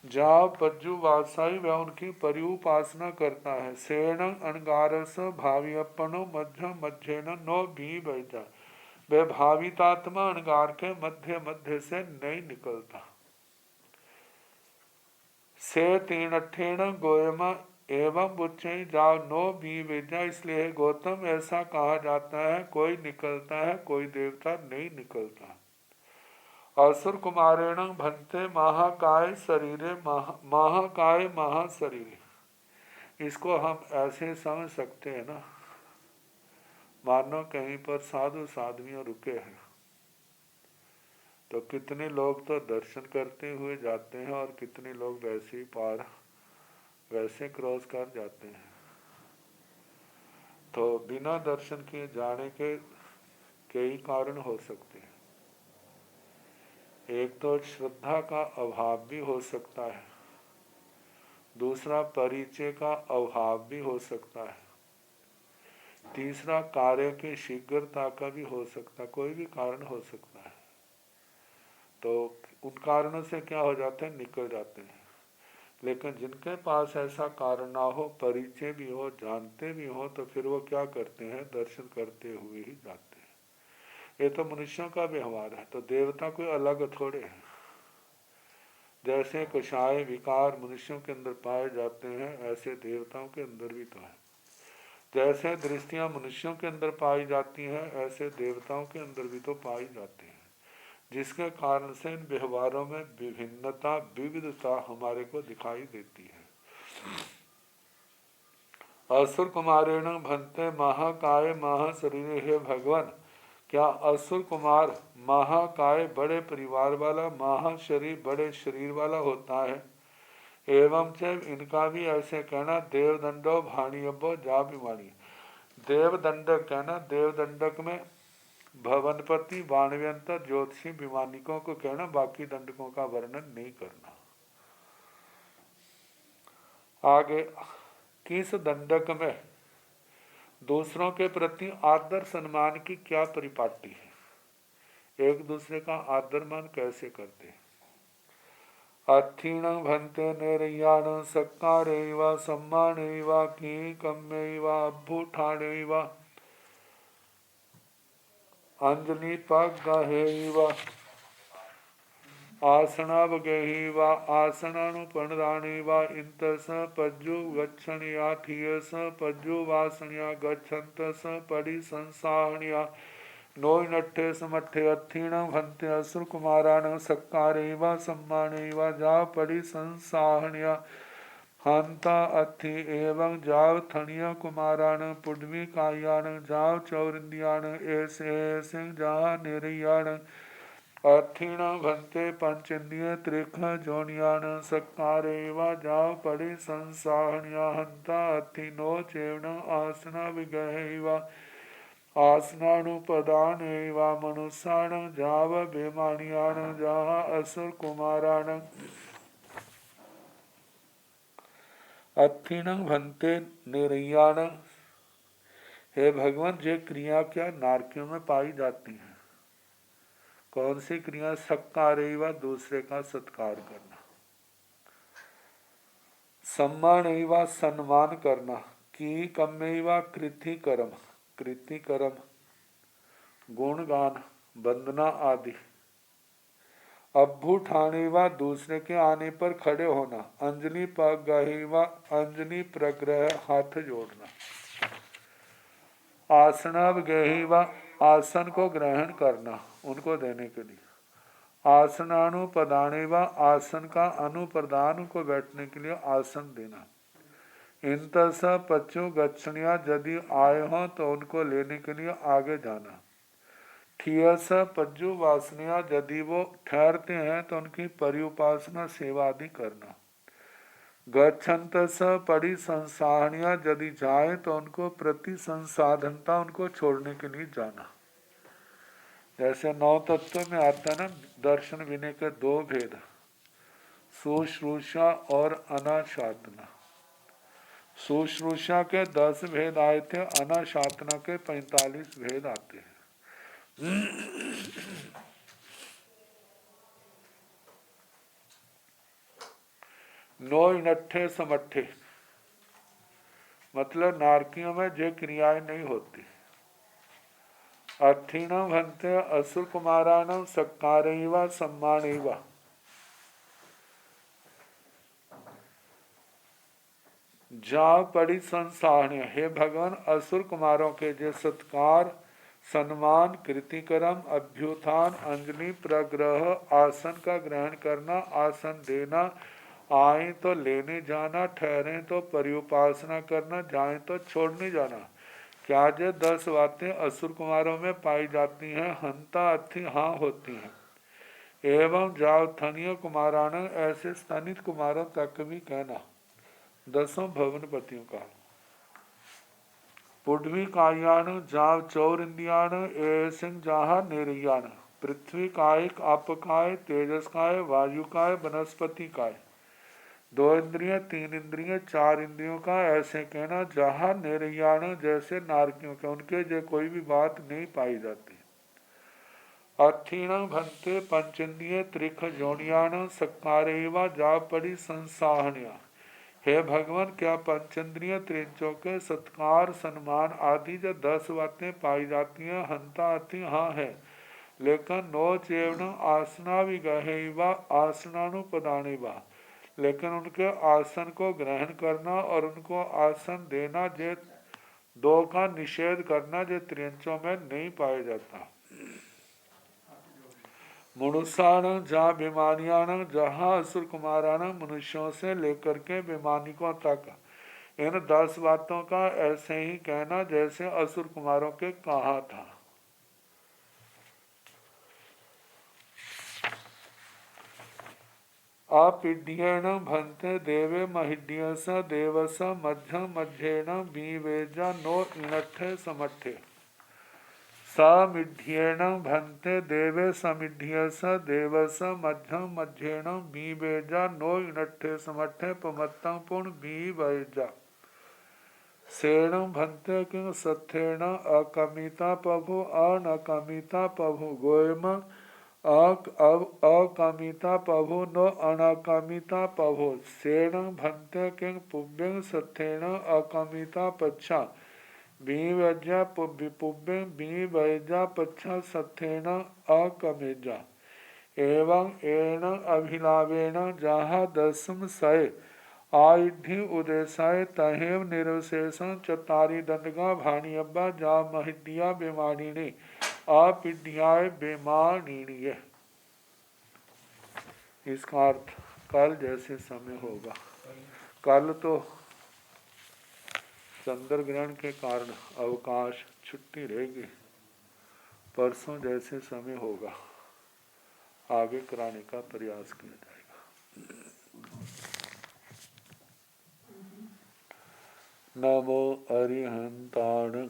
जाप पज्जु वासाई, वह उनकी परिउपासना करता है, सेण अणगारस भाव्यपणो मध्य मध्येन नो भी बैठा, वह भावितात्मा अणगार के मध्य मध्य से नहीं निकलता। से तीणठेण गोयमा एवं बुच्चे जाओ नो भी वेजा, इसलिए गौतम ऐसा कहा जाता है, कोई निकलता है, कोई देवता नहीं निकलता। असुर कुमारेण भंते महाकाय शरीरे, महाकाय महाशरीरे, इसको हम ऐसे समझ सकते हैं ना, मानो कहीं पर साधु साध्वियों रुके हैं, तो कितने लोग तो दर्शन करते हुए जाते हैं और कितने लोग वैसे ही पार वैसे क्रॉस कर जाते हैं। तो बिना दर्शन किए जाने के कई कारण हो सकते हैं। एक तो श्रद्धा का अभाव भी हो सकता है, दूसरा परिचय का अभाव भी हो सकता है, तीसरा कार्य की शीघ्रता का भी हो सकता है, कोई भी कारण हो सकता है। तो उन कारणों से क्या हो जाते हैं, निकल जाते हैं। लेकिन जिनके पास ऐसा कारण ना हो, परिचय भी हो, जानते भी हो, तो फिर वो क्या करते हैं, दर्शन करते हुए ही जाते हैं। ये तो मनुष्यों का व्यवहार है, तो देवता कोई अलग थोड़े हैं। जैसे कषाय विकार मनुष्यों के अंदर पाए जाते हैं, ऐसे देवताओं के अंदर भी तो है। जैसे दृष्टियां मनुष्यों के अंदर पाई जाती हैं, ऐसे देवताओं के अंदर भी तो पाई जाती हैं, जिसके कारण से इन व्यवहारों में विभिन्नता विविधता हमारे को दिखाई देती है। असुर कुमारेण भंते महाकाय महाशरीर, हे भगवान, क्या असुर कुमार महाकाय बड़े परिवार वाला, महाशरीर बड़े शरीर वाला होता है? एवं च इनका भी ऐसे कहना, देवदंडो भाणियबो जा विमानी, देवदंडक कहना, देवदंडक में भवनपति वाणव्यंतर ज्योतिषी विमानिकों को कहना, बाकी दंडकों का वर्णन नहीं करना। आगे किस दंडक में दूसरों के प्रति आदर सम्मान की क्या परिपाटी है, एक दूसरे का आदर मान कैसे करते हैं। अर्थीणं भन्ते निरयाणं सत्कारैव सम्मानैव कीकम्यैव अभ्युत्थानैव अंजलिपग्गहैव आसनावगैव आसनानुपणदानैव इंतस पज्जुगच्छनया थियस पज्जुवासनया गच्छन्तस परिसंसाहनया नोयनट्ठे समट्ठे अर्थीणं भन्ते असुरकुमाराणां सत्कारैव सम्मानैव जा परिसंसाहनया हंता अथि एवं जाव थणिया कुमारान पुडवी कायान जाव चौरिंदियान ऐसे ऐसे जहा निरयान अर्थीण भंते पंचेन्द्रिय त्रिख जोनियान सत्कारेव जाव परि संसाहनिया हंता अथि नो चेवण आसना विगहैव आसनानुपदान मनुष्याण जाव बेमानियान जहा असुर कुमारान अर्थीण भन्ते निरयान। हे भगवान, ये क्रिया क्या नारकियों में पाई जाती हैं? कौन सी क्रिया? सत्कार, दूसरे का सत्कार करना, सम्मान एवं सम्मान करना, की कम्मेवा कृति कर्म, कृति कर्म, गुणगान, वंदना आदि, अभ्युठाने व दूसरे के आने पर खड़े होना, अंजलि पगहिवा अंजलि प्रग्रह हाथ जोड़ना, आसनावगहिवा आसन को ग्रहण करना उनको देने के लिए, आसनानुप्रदाने व आसन का अनुप्रदान उनको बैठने के लिए आसन देना, इंतस पच्चु गच्छनिया यदि आए हों तो उनको लेने के लिए आगे जाना, ठियस पज्जु वासनिया यदि वो ठहरते हैं तो उनकी परिउपासना सेवा आदि करना, गच्छन्त परि संसाहनिया यदि जाए तो उनको प्रति संसाधनता उनको छोड़ने के लिए जाना। जैसे 9 तत्व में आता है ना, दर्शन विनय के 2 भेद, शुश्रूषा और अनाशातना। शुश्रूषा के 10 भेद आए थे, अनाशातना के 45 भेद आते हैं। नो इनट्ठे समट्ठे मतलब नारकियों में जो क्रियाएं नहीं होती। अर्थीणम भन्ते असुर कुमाराणम सत्कारैव सम्मानैव, जा पड़ी संसाहण्य। हे भगवान, असुर कुमारों के जो सत्कार, सम्मान, कृतिकर्म, अभ्युत्थान, अंजलि, प्रग्रह, आसन का ग्रहण करना, आसन देना, आए तो लेने जाना, ठहरे तो परिउपासना करना, जाए तो छोड़ने जाना, क्या जो 10 बातें असुर कुमारों में पाई जाती हैं, हंता अथि हाँ होती हैं, एवं जावथनीय कुमारान ऐसे स्तनित कुमारों तक भी कहना, 10 भवनपतियों का, पुडवी कायान जाव चौर इंदियान ऐसे जहा निरयान, पृथ्वी कायिक, आप काय, तेजस काय, वायु काय, वनस्पति काय, 2 इंद्रिय, 3 इंद्रिय, 4 इंद्रियों का ऐसे कहना, जहाँ निरयान जैसे नारकियों के उनके जो कोई भी बात नहीं पाई जाती। अर्थीण भन्ते पंचेन्द्रिय त्रिख जोनियान सत्कारेवा जा पड़ी संसाहनिया। हे भगवान, क्या पंचेन्द्रिय त्रिंचों के सत्कार, सम्मान आदि जो 10 बातें पाई जाती हैं, हंता अति हाँ है, लेकिन नो चेवण आसना विगहैवा आसनानुपदानेवा, लेकिन उनके आसन को ग्रहण करना और उनको आसन देना, जे 2 का निषेध करना, जो त्रियंचों में नहीं पाया जाता। मनुष्याण जहाँ विमानियाण, जहाँ असुर कुमाराण मनुष्यों से लेकर के विमानिकों तक, इन 10 बातों का ऐसे ही कहना जैसे असुर कुमारों के कहा था। अपीड्येण भन्ते देवे महिड्यस देवस मध्यम मध्येण बीवेजा नो इणट्ठे समट्ठे, समिड्येण भन्ते देवे समिड्यस देवस मध्यम मध्येण बीवेजा नो इणट्ठे समट्ठे पमत्तं पुण बीवेजा, सेण भन्ते किं सत्थेण अकमिता प्रभु अनकमिता प्रभु गोयम अकामिता पभो न अनाकामिता पभो सेण भंते किंग पुब्बिंग सथेण अकामिता पच्छा बीवज्जा पुब्बिंग बीवैजा पच्छा सथेण अकमेजा एवं एण अभिलावेण जहाँ दसम सय आयुधि उदयसाय तहेव निर्वशेषण चतारी दंडगा भाणी अब्बा जा महिदिया बेमानिनी अपिड्याय बेमानिनी। इसका अर्थ कल जैसे समय होगा। कल तो चंद्र ग्रहण के कारण अवकाश छुट्टी रहेगी, परसों जैसे समय होगा आगे कराने का प्रयास किया जाएगा। नमो अरिहंताण।